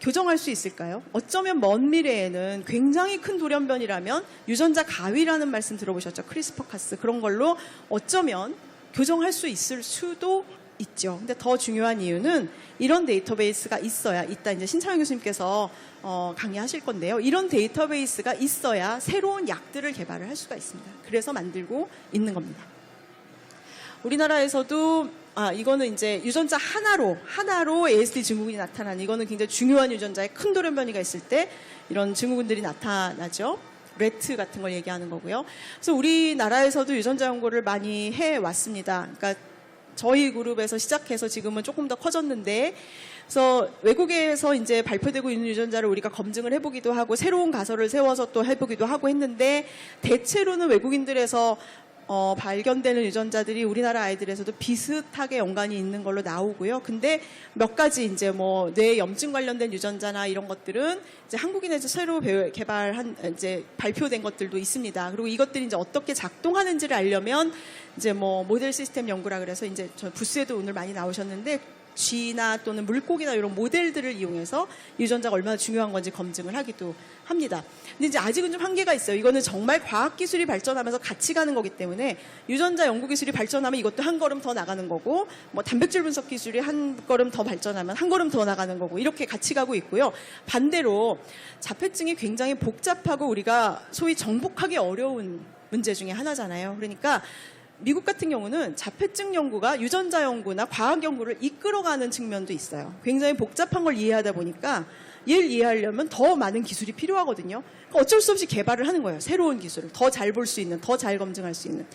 교정할 수 있을까요? 어쩌면 먼 미래에는 굉장히 큰 돌연변이라면 유전자 가위라는 말씀 들어보셨죠? 크리스퍼카스 그런 걸로 어쩌면 교정할 수 있을 수도 있죠. 근데 더 중요한 이유는 이런 데이터베이스가 있어야 이따 이제 신창현 교수님께서 강의하실 건데요. 이런 데이터베이스가 있어야 새로운 약들을 개발을 할 수가 있습니다. 그래서 만들고 있는 겁니다. 우리나라에서도 이거는 이제 유전자 하나로 ASD 증후군이 나타나는 이거는 굉장히 중요한 유전자에 큰 돌연변이가 있을 때 이런 증후군들이 나타나죠. 레트 같은 걸 얘기하는 거고요. 그래서 우리나라에서도 유전자 연구를 많이 해왔습니다. 그러니까 저희 그룹에서 시작해서 지금은 조금 더 커졌는데, 그래서 외국에서 이제 발표되고 있는 유전자를 우리가 검증을 해보기도 하고 새로운 가설을 세워서 또 해보기도 하고 했는데 대체로는 외국인들에서 발견되는 유전자들이 우리나라 아이들에서도 비슷하게 연관이 있는 걸로 나오고요. 근데 몇 가지 이제 뭐 뇌 염증 관련된 유전자나 이런 것들은 이제 한국인에서 새로 개발한 이제 발표된 것들도 있습니다. 그리고 이것들이 이제 어떻게 작동하는지를 알려면 이제 뭐 모델 시스템 연구라 그래서 이제 저 부스에도 오늘 많이 나오셨는데 쥐나 또는 물고기나 이런 모델들을 이용해서 유전자가 얼마나 중요한 건지 검증을 하기도 합니다. 근데 이제 아직은 좀 한계가 있어요. 이거는 정말 과학기술이 발전하면서 같이 가는 거기 때문에 유전자 연구기술이 발전하면 이것도 한 걸음 더 나가는 거고 뭐 단백질 분석 기술이 한 걸음 더 발전하면 한 걸음 더 나가는 거고 이렇게 같이 가고 있고요. 반대로 자폐증이 굉장히 복잡하고 우리가 소위 정복하기 어려운 문제 중에 하나잖아요. 그러니까 미국 같은 경우는 자폐증 연구가 유전자 연구나 과학 연구를 이끌어가는 측면도 있어요. 굉장히 복잡한 걸 이해하다 보니까 얘를 이해하려면 더 많은 기술이 필요하거든요. 그러니까 어쩔 수 없이 개발을 하는 거예요. 새로운 기술을 더 잘 볼 수 있는, 더 잘 검증할 수 있는.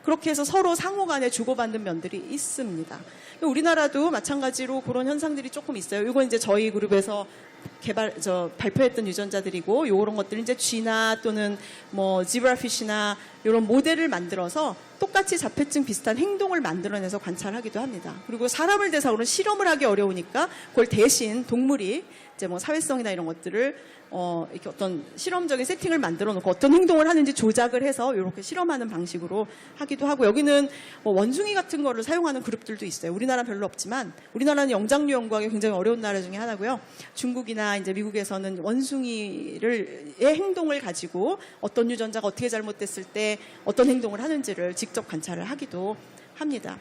그렇게 해서 서로 상호 간에 주고받는 면들이 있습니다. 우리나라도 마찬가지로 그런 현상들이 조금 있어요. 이건 이제 저희 그룹에서 발표했던 유전자들이고, 요런 것들은 이제 쥐나 또는 뭐 지브라피쉬나 이런 모델을 만들어서 똑같이 자폐증 비슷한 행동을 만들어내서 관찰하기도 합니다. 그리고 사람을 대상으로 실험을 하기 어려우니까 그걸 대신 동물이 이제 뭐 사회성이나 이런 것들을 이렇게 어떤 실험적인 세팅을 만들어 놓고 어떤 행동을 하는지 조작을 해서 이렇게 실험하는 방식으로 하기도 하고, 여기는 뭐 원숭이 같은 거를 사용하는 그룹들도 있어요. 우리나라는 별로 없지만 우리나라는 영장류 연구하기 굉장히 어려운 나라 중에 하나고요. 중국이나 이제 미국에서는 원숭이의 행동을 가지고 어떤 유전자가 어떻게 잘못됐을 때 어떤 행동을 하는지를 직접 관찰을 하기도 합니다.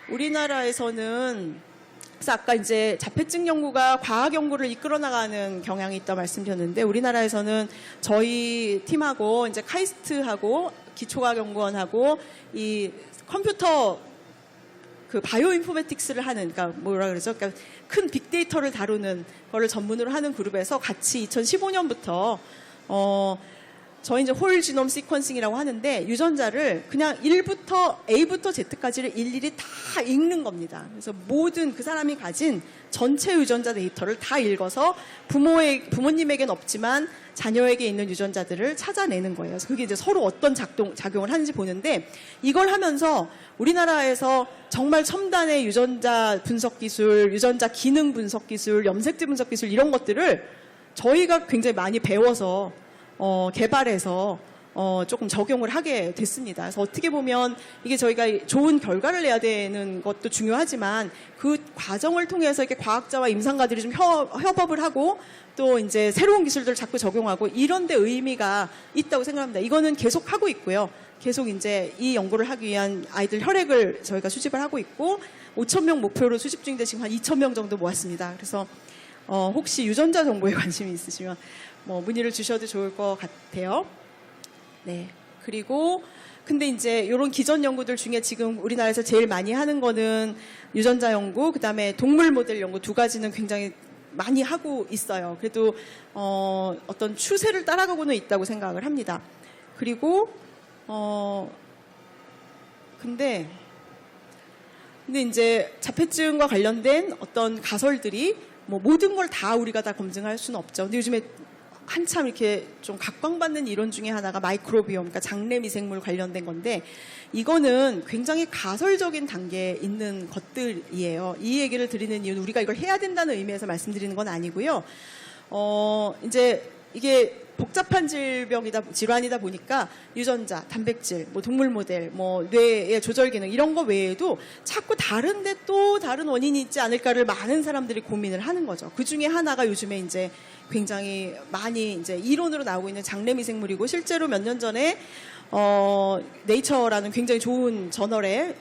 우리나라에서는 그래서 아까 이제 자폐증 연구가 과학 연구를 이끌어 나가는 경향이 있다 말씀드렸는데, 우리나라에서는 저희 팀하고 이제 카이스트하고 기초과학연구원하고 이 컴퓨터 그 바이오인포메틱스를 하는, 그러니까 뭐라 그러죠? 그러니까 큰 빅데이터를 다루는 거를 전문으로 하는 그룹에서 같이 2015년부터 저희 이제 홀 지놈 시퀀싱이라고 하는데 유전자를 그냥 1부터 A부터 Z까지를 일일이 다 읽는 겁니다. 그래서 모든 그 사람이 가진 전체 유전자 데이터를 다 읽어서 부모님에겐 없지만 자녀에게 있는 유전자들을 찾아내는 거예요. 그래서 그게 이제 서로 어떤 작용을 하는지 보는데 이걸 하면서 우리나라에서 정말 첨단의 유전자 분석 기술, 유전자 기능 분석 기술, 염색체 분석 기술 이런 것들을 저희가 굉장히 많이 배워서 개발해서 조금 적용을 하게 됐습니다. 그래서 어떻게 보면 이게 저희가 좋은 결과를 내야 되는 것도 중요하지만 그 과정을 통해서 이렇게 과학자와 임상가들이 좀 협업을 하고 또 이제 새로운 기술들을 자꾸 적용하고 이런 데 의미가 있다고 생각합니다. 이거는 계속 하고 있고요. 계속 이제 이 연구를 하기 위한 아이들 혈액을 저희가 수집을 하고 있고 5,000명 목표로 수집 중인데 지금 한 2,000명 정도 모았습니다. 그래서 혹시 유전자 정보에 관심이 있으시면 문의를 주셔도 좋을 것 같아요. 네. 그리고 근데 이제 이런 기존 연구들 중에 지금 우리나라에서 제일 많이 하는 거는 유전자 연구, 그다음에 동물 모델 연구 두 가지는 굉장히 많이 하고 있어요. 그래도 어떤 추세를 따라가고는 있다고 생각을 합니다. 그리고 근데 이제 자폐증과 관련된 어떤 가설들이 모든 걸 다 우리가 다 검증할 수는 없죠. 근데 요즘에 한참 이렇게 좀 각광받는 이론 중에 하나가 마이크로비옴, 그러니까 장내 미생물 관련된 건데 이거는 굉장히 가설적인 단계에 있는 것들이에요. 이 얘기를 드리는 이유는 우리가 이걸 해야 된다는 의미에서 말씀드리는 건 아니고요. 이제 이게 복잡한 질환이다 보니까 유전자, 단백질, 동물 모델, 뇌의 조절 기능 이런 거 외에도 자꾸 다른데 또 다른 원인이 있지 않을까를 많은 사람들이 고민을 하는 거죠. 그 중에 하나가 요즘에 이제 굉장히 많이 이제 이론으로 나오고 있는 장내 미생물이고 실제로 몇 년 전에 네이처라는 굉장히 좋은 저널에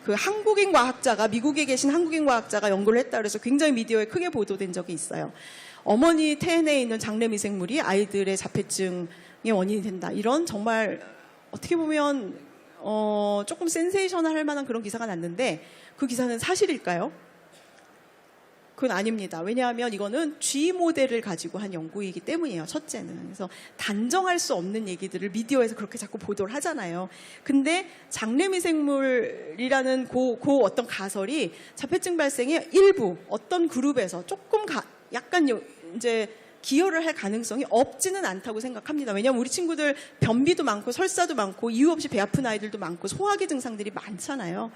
그 한국인 과학자가 미국에 계신 한국인 과학자가 연구를 했다 그래서 굉장히 미디어에 크게 보도된 적이 있어요. 어머니 태내에 있는 장내 미생물이 아이들의 자폐증의 원인이 된다. 이런 정말 어떻게 보면 조금 센세이셔널할 만한 그런 기사가 났는데 그 기사는 사실일까요? 그건 아닙니다. 왜냐하면 이거는 G 모델을 가지고 한 연구이기 때문이에요. 첫째는. 그래서 단정할 수 없는 얘기들을 미디어에서 그렇게 자꾸 보도를 하잖아요. 근데 장내 미생물이라는 그 어떤 가설이 자폐증 발생의 일부 어떤 그룹에서 조금 약간 이제 기여를 할 가능성이 없지는 않다고 생각합니다. 왜냐하면 우리 친구들 변비도 많고 설사도 많고 이유 없이 배 아픈 아이들도 많고 소화기 증상들이 많잖아요.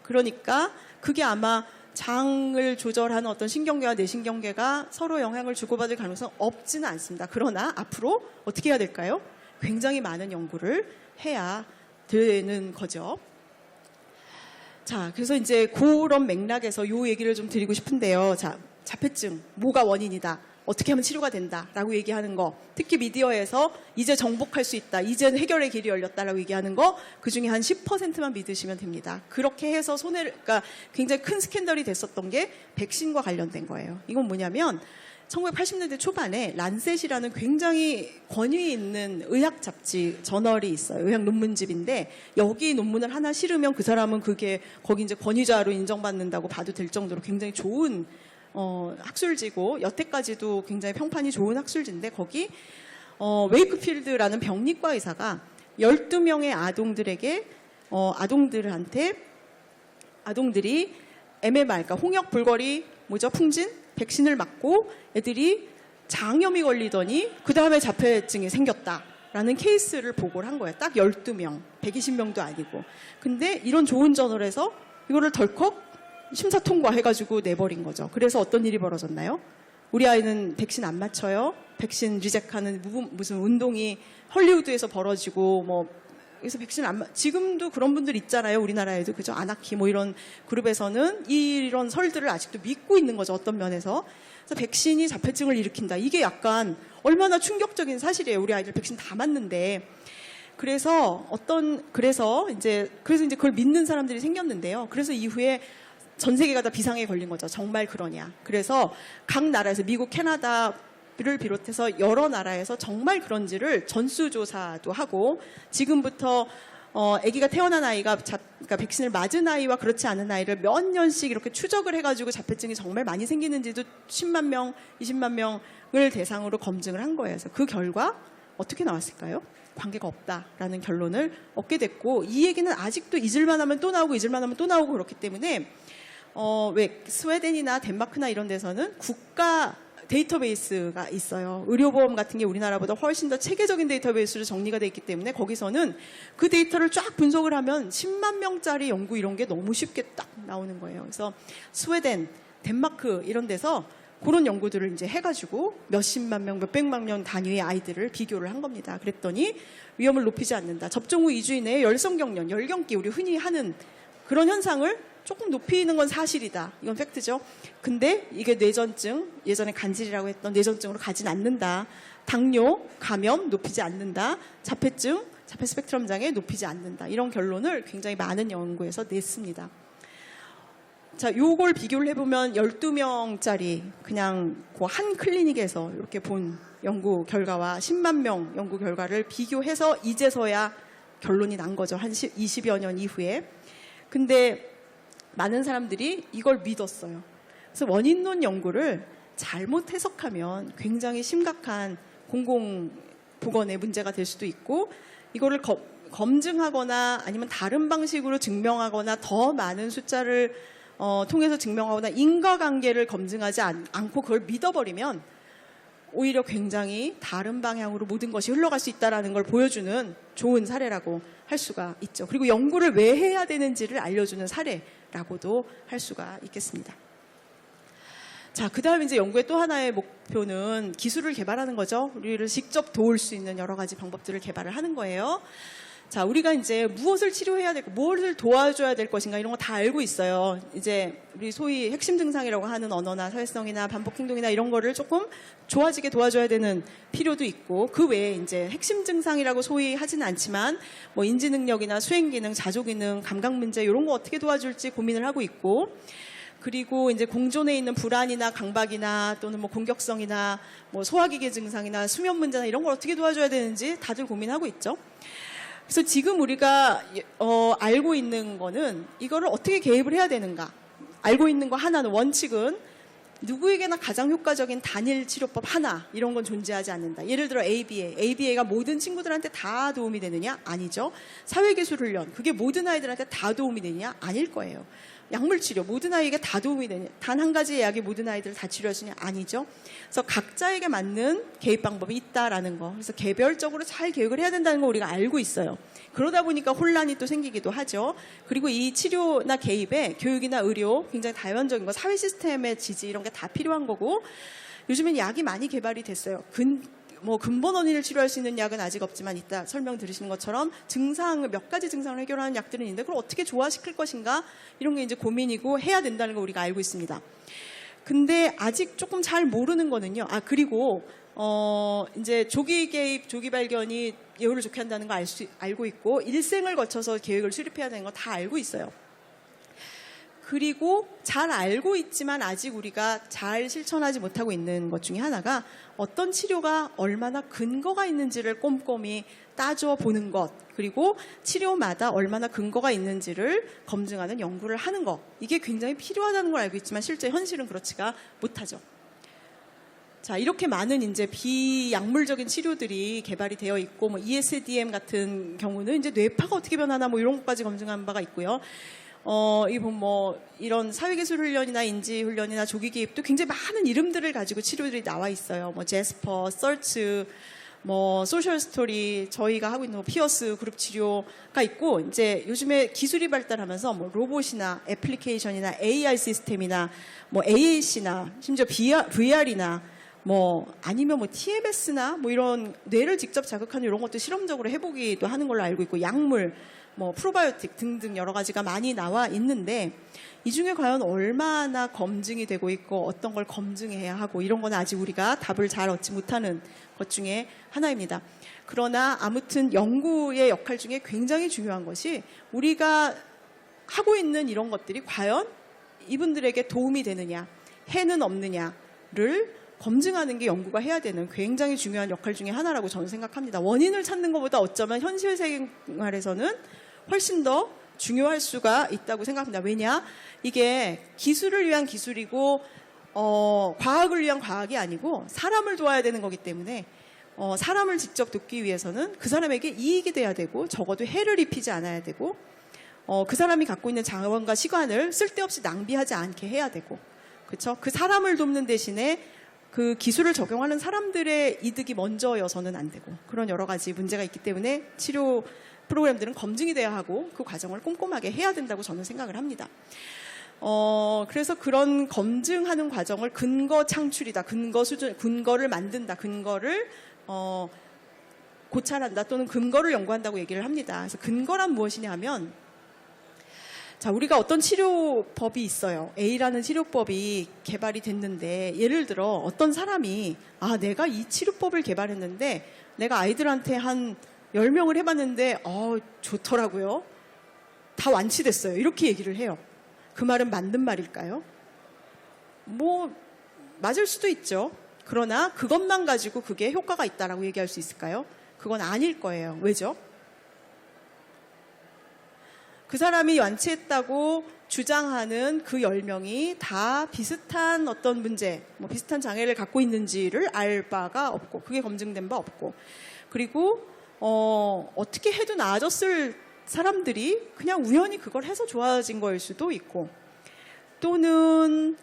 그러니까 그게 아마 장을 조절하는 어떤 신경계와 뇌신경계가 서로 영향을 주고받을 가능성 없지는 않습니다. 그러나 앞으로 어떻게 해야 될까요? 굉장히 많은 연구를 해야 되는 거죠. 자, 그래서 이제 그런 맥락에서 이 얘기를 좀 드리고 싶은데요. 자, 자폐증, 뭐가 원인이다. 어떻게 하면 치료가 된다라고 얘기하는 거, 특히 미디어에서 이제 정복할 수 있다, 이제 해결의 길이 열렸다라고 얘기하는 거, 그 중에 한 10%만 믿으시면 됩니다. 그렇게 해서 그러니까 굉장히 큰 스캔들이 됐었던 게 백신과 관련된 거예요. 이건 뭐냐면 1980년대 초반에 란셋이라는 굉장히 권위 있는 의학 잡지 저널이 있어요. 의학 논문집인데 여기 논문을 하나 실으면 그 사람은 거기 이제 권위자로 인정받는다고 봐도 될 정도로 굉장히 좋은 학술지고 여태까지도 굉장히 평판이 좋은 학술지인데 거기 웨이크필드라는 병리과 의사가 12명의 아동들이 MMR, 그러니까 홍역, 불거리, 풍진, 백신을 맞고 애들이 장염이 걸리더니 그 다음에 자폐증이 생겼다라는 케이스를 보고를 한 거예요. 딱 12명, 120명도 아니고. 근데 이런 좋은 저널에서 이거를 덜컥 심사 통과해가지고 내버린 거죠. 그래서 어떤 일이 벌어졌나요? 우리 아이는 백신 안 맞춰요. 백신 리젝하는 무슨 운동이 헐리우드에서 벌어지고 그래서 백신 지금도 그런 분들 있잖아요. 우리나라에도 그죠? 아나키 이런 그룹에서는 이런 설들을 아직도 믿고 있는 거죠. 어떤 면에서. 그래서 백신이 자폐증을 일으킨다. 이게 약간 얼마나 충격적인 사실이에요. 우리 아이들 백신 다 맞는데. 그래서 이제 그걸 믿는 사람들이 생겼는데요. 그래서 이후에 전 세계가 다 비상에 걸린 거죠. 정말 그러냐. 그래서 각 나라에서 미국, 캐나다를 비롯해서 여러 나라에서 정말 그런지를 전수조사도 하고 지금부터 아기가 태어난 아이가 그러니까 백신을 맞은 아이와 그렇지 않은 아이를 몇 년씩 이렇게 추적을 해가지고 자폐증이 정말 많이 생기는지도 10만 명, 20만 명을 대상으로 검증을 한 거예요. 그래서 그 결과 어떻게 나왔을까요? 관계가 없다라는 결론을 얻게 됐고, 이 얘기는 아직도 잊을만 하면 또 나오고 잊을만 하면 또 나오고 그렇기 때문에 왜 스웨덴이나 덴마크나 이런 데서는 국가 데이터베이스가 있어요. 의료보험 같은 게 우리나라보다 훨씬 더 체계적인 데이터베이스로 정리가 돼 있기 때문에 거기서는 그 데이터를 쫙 분석을 하면 10만 명짜리 연구 이런 게 너무 쉽게 딱 나오는 거예요. 그래서 스웨덴, 덴마크 이런 데서 그런 연구들을 이제 해가지고 몇십만 명, 몇백만 명 단위의 아이들을 비교를 한 겁니다. 그랬더니 위험을 높이지 않는다. 접종 후 2주 이내에 열성경련, 열경기 우리 흔히 하는 그런 현상을 조금 높이는 건 사실이다. 이건 팩트죠. 근데 이게 뇌전증, 예전에 간질이라고 했던 뇌전증으로 가진 않는다. 당뇨, 감염 높이지 않는다. 자폐증, 자폐 스펙트럼 장애 높이지 않는다. 이런 결론을 굉장히 많은 연구에서 냈습니다. 자, 요걸 비교를 해보면 12명짜리 그냥 그 한 클리닉에서 이렇게 본 연구 결과와 10만 명 연구 결과를 비교해서 이제서야 결론이 난 거죠. 한 20여 년 이후에. 근데 많은 사람들이 이걸 믿었어요. 그래서 원인론 연구를 잘못 해석하면 굉장히 심각한 공공보건의 문제가 될 수도 있고, 이거를 검증하거나 아니면 다른 방식으로 증명하거나 더 많은 숫자를 통해서 증명하거나 인과관계를 검증하지 않고 그걸 믿어버리면 오히려 굉장히 다른 방향으로 모든 것이 흘러갈 수 있다는 걸 보여주는 좋은 사례라고 할 수가 있죠. 그리고 연구를 왜 해야 되는지를 알려주는 사례라고도 할 수가 있겠습니다. 자, 그 다음에 이제 연구의 또 하나의 목표는 기술을 개발하는 거죠. 우리를 직접 도울 수 있는 여러 가지 방법들을 개발을 하는 거예요. 자, 우리가 이제 무엇을 치료해야 될까, 무엇을 도와줘야 될 것인가 이런 거 다 알고 있어요. 이제 우리 소위 핵심 증상이라고 하는 언어나 사회성이나 반복 행동이나 이런 거를 조금 좋아지게 도와줘야 되는 필요도 있고, 그 외에 이제 핵심 증상이라고 소위 하지는 않지만 뭐 인지 능력이나 수행 기능, 자조 기능, 감각 문제 이런 거 어떻게 도와줄지 고민을 하고 있고, 그리고 이제 공존에 있는 불안이나 강박이나 또는 뭐 공격성이나 뭐 소화기계 증상이나 수면 문제나 이런 걸 어떻게 도와줘야 되는지 다들 고민하고 있죠. 그래서 지금 우리가 알고 있는 거는 이거를 어떻게 개입을 해야 되는가. 알고 있는 거 하나는, 원칙은 누구에게나 가장 효과적인 단일 치료법 하나 이런 건 존재하지 않는다. 예를 들어 ABA가 모든 친구들한테 다 도움이 되느냐? 아니죠. 사회기술훈련, 그게 모든 아이들한테 다 도움이 되느냐? 아닐 거예요. 약물치료, 모든 아이에게 다 도움이 되냐? 단 한 가지의 약이 모든 아이들을 다 치료할 수 있냐? 아니죠. 그래서 각자에게 맞는 개입 방법이 있다라는 거. 그래서 개별적으로 잘 계획을 해야 된다는 거 우리가 알고 있어요. 그러다 보니까 혼란이 또 생기기도 하죠. 그리고 이 치료나 개입에 교육이나 의료, 굉장히 다연적인 거, 사회 시스템의 지지 이런 게 다 필요한 거고, 요즘엔 약이 많이 개발이 됐어요. 근본 원인을 치료할 수 있는 약은 아직 없지만 이따 설명 들으시는 것처럼 몇 가지 증상을 해결하는 약들은 있는데 그걸 어떻게 조화시킬 것인가 이런 게 이제 고민이고 해야 된다는 걸 우리가 알고 있습니다. 근데 아직 조금 잘 모르는 거는요. 그리고 이제 조기 개입, 조기 발견이 예후를 좋게 한다는 거 알고 있고, 일생을 거쳐서 계획을 수립해야 되는 거 다 알고 있어요. 그리고 잘 알고 있지만 아직 우리가 잘 실천하지 못하고 있는 것 중에 하나가 어떤 치료가 얼마나 근거가 있는지를 꼼꼼히 따져보는 것, 그리고 치료마다 얼마나 근거가 있는지를 검증하는 연구를 하는 것, 이게 굉장히 필요하다는 걸 알고 있지만 실제 현실은 그렇지가 못하죠. 자, 이렇게 많은 이제 비약물적인 치료들이 개발이 되어 있고, 뭐 ESDM 같은 경우는 이제 뇌파가 어떻게 변하나 뭐 이런 것까지 검증한 바가 있고요. 이런 사회기술 훈련이나 인지 훈련이나 조기 개입도 굉장히 많은 이름들을 가지고 치료들이 나와 있어요. 뭐 제스퍼, 서치, 뭐 소셜 스토리, 저희가 하고 있는 뭐 피어스 그룹 치료가 있고, 이제 요즘에 기술이 발달하면서 뭐 로봇이나 애플리케이션이나 AI 시스템이나 뭐 AAC나 심지어 VR이나 아니면 TMS나 이런 뇌를 직접 자극하는 이런 것도 실험적으로 해보기도 하는 걸로 알고 있고, 약물, 프로바이오틱 등등 여러 가지가 많이 나와 있는데, 이 중에 과연 얼마나 검증이 되고 있고 어떤 걸 검증해야 하고 이런 건 아직 우리가 답을 잘 얻지 못하는 것 중에 하나입니다. 그러나 아무튼 연구의 역할 중에 굉장히 중요한 것이, 우리가 하고 있는 이런 것들이 과연 이분들에게 도움이 되느냐, 해는 없느냐를 검증하는 게 연구가 해야 되는 굉장히 중요한 역할 중에 하나라고 저는 생각합니다. 원인을 찾는 것보다 어쩌면 현실 생활에서는 훨씬 더 중요할 수가 있다고 생각합니다. 왜냐? 이게 기술을 위한 기술이고 과학을 위한 과학이 아니고 사람을 도와야 되는 거기 때문에 사람을 직접 돕기 위해서는 그 사람에게 이익이 돼야 되고 적어도 해를 입히지 않아야 되고 그 사람이 갖고 있는 자원과 시간을 쓸데없이 낭비하지 않게 해야 되고 그렇죠? 그 사람을 돕는 대신에 그 기술을 적용하는 사람들의 이득이 먼저여서는 안 되고 그런 여러 가지 문제가 있기 때문에 치료 프로그램들은 검증이 돼야 하고 그 과정을 꼼꼼하게 해야 된다고 저는 생각을 합니다. 그래서 그런 검증하는 과정을 근거 창출이다, 근거 수준, 근거를 만든다, 근거를 고찰한다 또는 근거를 연구한다고 얘기를 합니다. 그래서 근거란 무엇이냐 하면 자, 우리가 어떤 치료법이 있어요. A라는 치료법이 개발이 됐는데 예를 들어 어떤 사람이 내가 이 치료법을 개발했는데 내가 아이들한테 한 10명을 해봤는데 좋더라고요. 다 완치됐어요. 이렇게 얘기를 해요. 그 말은 맞는 말일까요? 뭐 맞을 수도 있죠. 그러나 그것만 가지고 그게 효과가 있다라고 얘기할 수 있을까요? 그건 아닐 거예요. 왜죠? 그 사람이 완치했다고 주장하는 그 10명이 다 비슷한 어떤 문제, 비슷한 장애를 갖고 있는지를 알 바가 없고 그게 검증된 바 없고 그리고 어떻게 해도 나아졌을 사람들이 그냥 우연히 그걸 해서 좋아진 거일 수도 있고 또는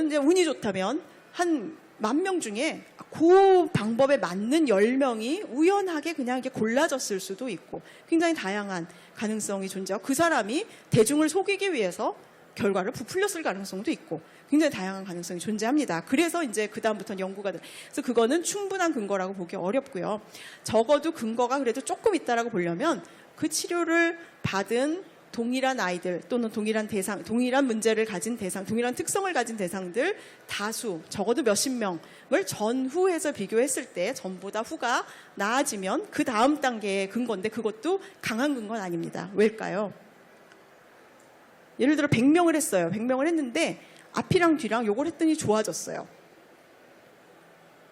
이제 운이 좋다면 한 10,000명 중에 그 방법에 맞는 10명이 우연하게 그냥 이렇게 골라졌을 수도 있고 굉장히 다양한 가능성이 존재하고 그 사람이 대중을 속이기 위해서 결과를 부풀렸을 가능성도 있고 굉장히 다양한 가능성이 존재합니다. 그래서 이제 그다음부터는 연구가 돼. 그래서 그거는 충분한 근거라고 보기 어렵고요. 적어도 근거가 그래도 조금 있다라고 보려면 그 치료를 받은 동일한 아이들 또는 동일한 대상, 동일한 문제를 가진 대상, 동일한 특성을 가진 대상들 다수, 적어도 몇십 명을 전후해서 비교했을 때 전보다 후가 나아지면 그 다음 단계의 근거인데 그것도 강한 근거는 아닙니다. 왜일까요? 예를 들어 100명을 했어요. 100명을 했는데 앞이랑 뒤랑 요걸 했더니 좋아졌어요.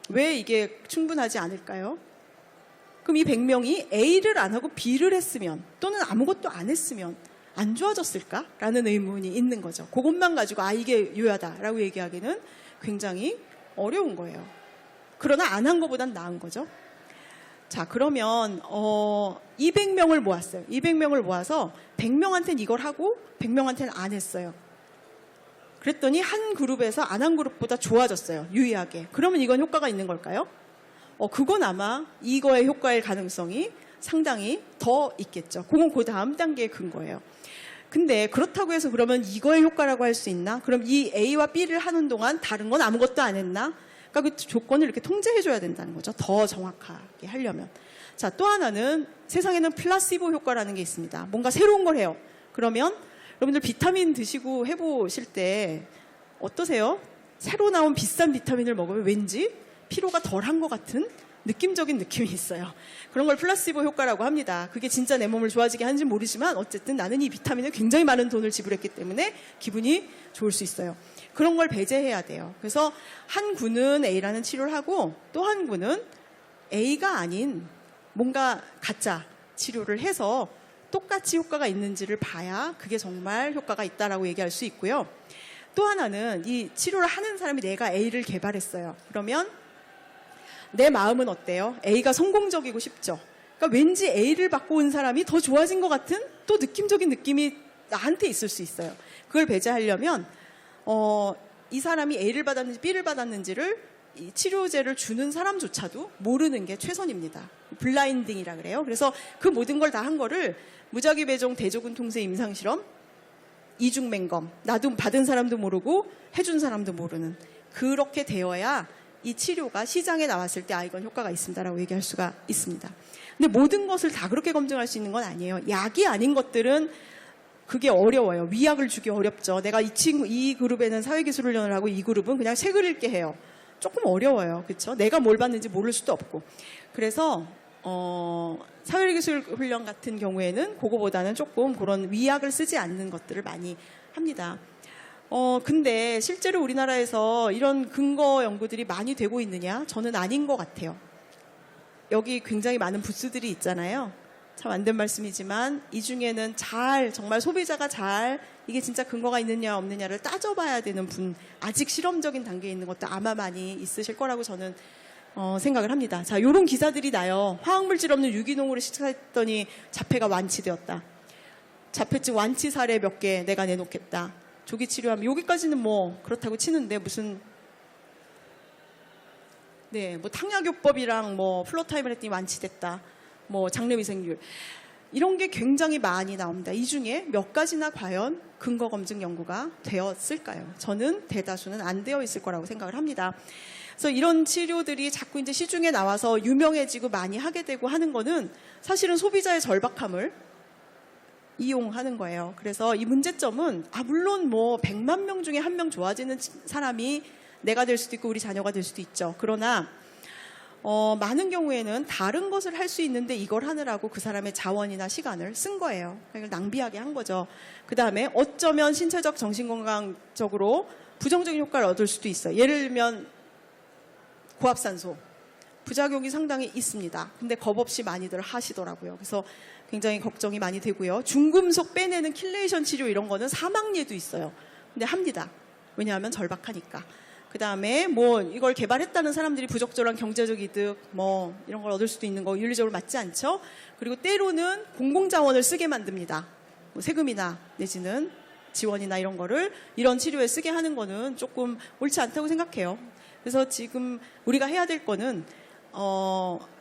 왜 이게 충분하지 않을까요? 그럼 이 100명이 A를 안 하고 B를 했으면 또는 아무것도 안 했으면 안 좋아졌을까라는 의문이 있는 거죠. 그것만 가지고 이게 유효하다라고 얘기하기는 굉장히 어려운 거예요. 그러나 안 한 것보단 나은 거죠. 자, 그러면 200명을 모았어요. 200명을 모아서 100명한테는 이걸 하고 100명한테는 안 했어요. 그랬더니 한 그룹에서 안 한 그룹보다 좋아졌어요. 유의하게. 그러면 이건 효과가 있는 걸까요? 그건 아마 이거의 효과일 가능성이 상당히 더 있겠죠. 그건 그 다음 단계의 근거예요. 근데 그렇다고 해서 그러면 이거의 효과라고 할 수 있나? 그럼 이 A와 B를 하는 동안 다른 건 아무것도 안 했나? 그러니까 그 조건을 이렇게 통제해줘야 된다는 거죠. 더 정확하게 하려면. 자, 또 하나는 세상에는 플라시보 효과라는 게 있습니다. 뭔가 새로운 걸 해요. 그러면 여러분들 비타민 드시고 해보실 때 어떠세요? 새로 나온 비싼 비타민을 먹으면 왠지 피로가 덜한 것 같은 느낌적인 느낌이 있어요. 그런 걸 플라시보 효과라고 합니다. 그게 진짜 내 몸을 좋아지게 하는지는 모르지만 어쨌든 나는 이 비타민을 굉장히 많은 돈을 지불했기 때문에 기분이 좋을 수 있어요. 그런 걸 배제해야 돼요. 그래서 한 군은 A라는 치료를 하고 또 한 군은 A가 아닌 뭔가 가짜 치료를 해서 똑같이 효과가 있는지를 봐야 그게 정말 효과가 있다라고 얘기할 수 있고요. 또 하나는 이 치료를 하는 사람이 내가 A를 개발했어요. 그러면 내 마음은 어때요? A가 성공적이고 싶죠. 그러니까 왠지 A를 받고 온 사람이 더 좋아진 것 같은 또 느낌적인 느낌이 나한테 있을 수 있어요. 그걸 배제하려면 이 사람이 A를 받았는지 B를 받았는지를 이 치료제를 주는 사람조차도 모르는 게 최선입니다. 블라인딩이라 그래요. 그래서 그 모든 걸 다 한 거를 무작위 배종 대조군 통제 임상실험, 이중맹검, 나도 받은 사람도 모르고 해준 사람도 모르는 그렇게 되어야 이 치료가 시장에 나왔을 때 이건 효과가 있습니다라고 얘기할 수가 있습니다. 근데 모든 것을 다 그렇게 검증할 수 있는 건 아니에요. 약이 아닌 것들은 그게 어려워요. 위약을 주기 어렵죠. 내가 이 그룹에는 사회기술훈련을 하고 이 그룹은 그냥 책을 읽게 해요. 조금 어려워요. 그렇죠? 내가 뭘 받는지 모를 수도 없고. 그래서 사회기술훈련 같은 경우에는 그거보다는 조금 그런 위약을 쓰지 않는 것들을 많이 합니다. 근데 실제로 우리나라에서 이런 근거 연구들이 많이 되고 있느냐? 저는 아닌 것 같아요. 여기 굉장히 많은 부스들이 있잖아요. 참 안 된 말씀이지만 이 중에는 정말 소비자가 이게 진짜 근거가 있느냐 없느냐를 따져봐야 되는 분, 아직 실험적인 단계에 있는 것도 아마 많이 있으실 거라고 저는 생각을 합니다. 자, 요런 기사들이 나요. 화학물질 없는 유기농으로 시작했더니 자폐가 완치되었다. 자폐증 완치 사례 몇 개 내가 내놓겠다. 조기 치료하면 여기까지는 뭐 그렇다고 치는데 무슨 뭐 탕약요법이랑 뭐 플로타임을 했더니 완치됐다. 뭐 장내위생률 이런 게 굉장히 많이 나옵니다. 이 중에 몇 가지나 과연 근거 검증 연구가 되었을까요? 저는 대다수는 안 되어 있을 거라고 생각을 합니다. 그래서 이런 치료들이 자꾸 이제 시중에 나와서 유명해지고 많이 하게 되고 하는 거는 사실은 소비자의 절박함을 이용하는 거예요. 그래서 이 문제점은 물론 뭐 100만 명 중에 1명 좋아지는 사람이 내가 될 수도 있고 우리 자녀가 될 수도 있죠. 그러나 많은 경우에는 다른 것을 할 수 있는데 이걸 하느라고 그 사람의 자원이나 시간을 쓴 거예요. 그러니까 낭비하게 한 거죠. 그 다음에 어쩌면 신체적 정신건강적으로 부정적인 효과를 얻을 수도 있어요. 예를 들면 고압산소 부작용이 상당히 있습니다. 근데 겁 없이 많이들 하시더라고요. 그래서 굉장히 걱정이 많이 되고요. 중금속 빼내는 킬레이션 치료 이런 거는 사망리에도 있어요. 근데 합니다. 왜냐하면 절박하니까. 그 다음에 뭐 이걸 개발했다는 사람들이 부적절한 경제적 이득 뭐 이런 걸 얻을 수도 있는 거 윤리적으로 맞지 않죠. 그리고 때로는 공공자원을 쓰게 만듭니다. 뭐 세금이나 내지는 지원이나 이런 거를 이런 치료에 쓰게 하는 거는 조금 옳지 않다고 생각해요. 그래서 지금 우리가 해야 될 거는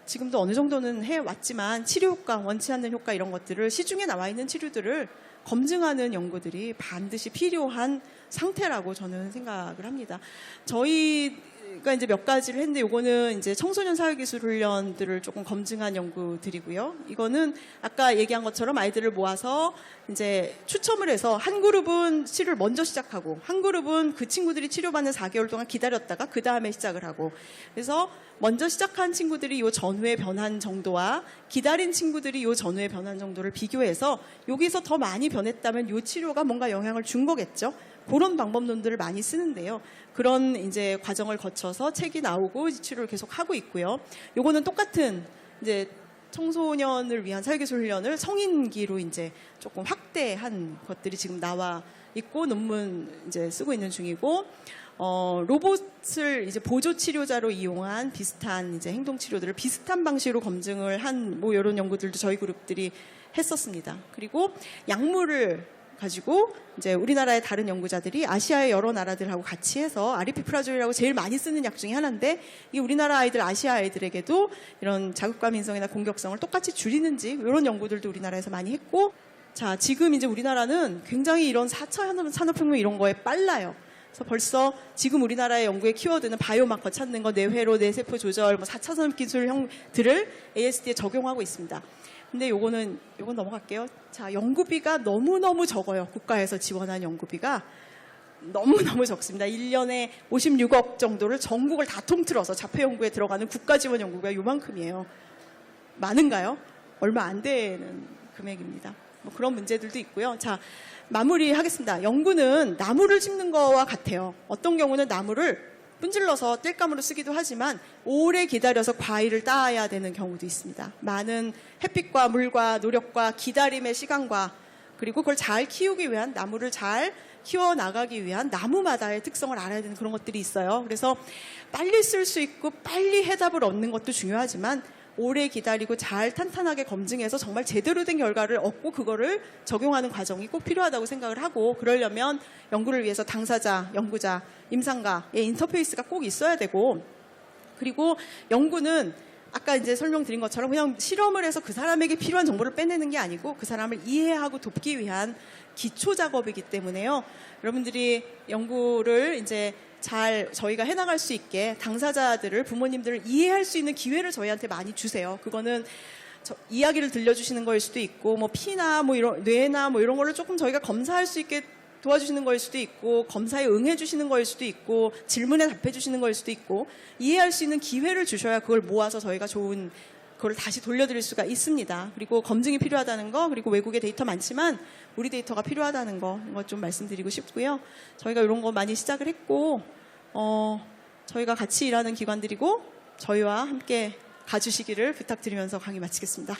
지금도 어느 정도는 해왔지만 치료 효과, 원치 않는 효과 이런 것들을 시중에 나와 있는 치료들을 검증하는 연구들이 반드시 필요한 상태라고 저는 생각을 합니다. 저희가 이제 몇 가지를 했는데 요거는 이제 청소년 사회기술 훈련들을 조금 검증한 연구들이고요. 이거는 아까 얘기한 것처럼 아이들을 모아서 이제 추첨을 해서 한 그룹은 치료를 먼저 시작하고 한 그룹은 그 친구들이 치료받는 4개월 동안 기다렸다가 그 다음에 시작을 하고 그래서 먼저 시작한 친구들이 요 전후의 변한 정도와 기다린 친구들이 요 전후의 변한 정도를 비교해서 여기서 더 많이 변했다면 요 치료가 뭔가 영향을 준 거겠죠. 그런 방법론들을 많이 쓰는데요. 그런 이제 과정을 거쳐서 책이 나오고 치료를 계속 하고 있고요. 요거는 똑같은 이제 청소년을 위한 사회기술 훈련을 성인기로 이제 조금 확대한 것들이 지금 나와 있고 논문 이제 쓰고 있는 중이고 로봇을 이제 보조 치료자로 이용한 비슷한 이제 행동 치료들을 비슷한 방식으로 검증을 한 뭐 이런 연구들도 저희 그룹들이 했었습니다. 그리고 약물을 가지고 이제 우리나라의 다른 연구자들이 아시아의 여러 나라들하고 같이 해서 아리피프라졸이라고 제일 많이 쓰는 약 중에 하나인데 이 우리나라 아이들, 아시아 아이들에게도 이런 자극감 인성이나 공격성을 똑같이 줄이는지 이런 연구들도 우리나라에서 많이 했고 자 지금 이제 우리나라는 굉장히 이런 4차 산업혁명 이런 거에 빨라요. 그래서 벌써 지금 우리나라의 연구의 키워드는 바이오마커 찾는 거, 뇌회로 뇌세포 조절, 뭐 4차 산업기술들을 ASD에 적용하고 있습니다. 근데 요건 넘어갈게요. 자, 연구비가 너무너무 적어요. 국가에서 지원한 연구비가 너무너무 적습니다. 1년에 56억 정도를 전국을 다 통틀어서 자폐 연구에 들어가는 국가 지원 연구가 요만큼이에요. 많은가요? 얼마 안 되는 금액입니다. 뭐 그런 문제들도 있고요. 자, 마무리하겠습니다. 연구는 나무를 심는 거와 같아요. 어떤 경우는 나무를 분질러서 땔감으로 쓰기도 하지만 오래 기다려서 과일을 따야 되는 경우도 있습니다. 많은 햇빛과 물과 노력과 기다림의 시간과 그리고 그걸 잘 키우기 위한 나무를 잘 키워나가기 위한 나무마다의 특성을 알아야 되는 그런 것들이 있어요. 그래서 빨리 쓸 수 있고 빨리 해답을 얻는 것도 중요하지만 오래 기다리고 잘 탄탄하게 검증해서 정말 제대로 된 결과를 얻고 그거를 적용하는 과정이 꼭 필요하다고 생각을 하고 그러려면 연구를 위해서 당사자, 연구자, 임상가의 인터페이스가 꼭 있어야 되고 그리고 연구는 아까 이제 설명드린 것처럼 그냥 실험을 해서 그 사람에게 필요한 정보를 빼내는 게 아니고 그 사람을 이해하고 돕기 위한 기초 작업이기 때문에요. 여러분들이 연구를 이제 잘 저희가 해나갈 수 있게 당사자들을 부모님들을 이해할 수 있는 기회를 저희한테 많이 주세요. 그거는 이야기를 들려주시는 거일 수도 있고 뭐 피나 뭐 이런 뇌나 뭐 이런 거를 조금 저희가 검사할 수 있게 도와주시는 거일 수도 있고 검사에 응해 주시는 거일 수도 있고 질문에 답해 주시는 거일 수도 있고 이해할 수 있는 기회를 주셔야 그걸 모아서 저희가 좋은 그걸 다시 돌려드릴 수가 있습니다. 그리고 검증이 필요하다는 거 그리고 외국에 데이터 많지만 우리 데이터가 필요하다는 거 이거 좀 말씀드리고 싶고요. 저희가 이런 거 많이 시작을 했고 저희가 같이 일하는 기관들이고 저희와 함께 가주시기를 부탁드리면서 강의 마치겠습니다.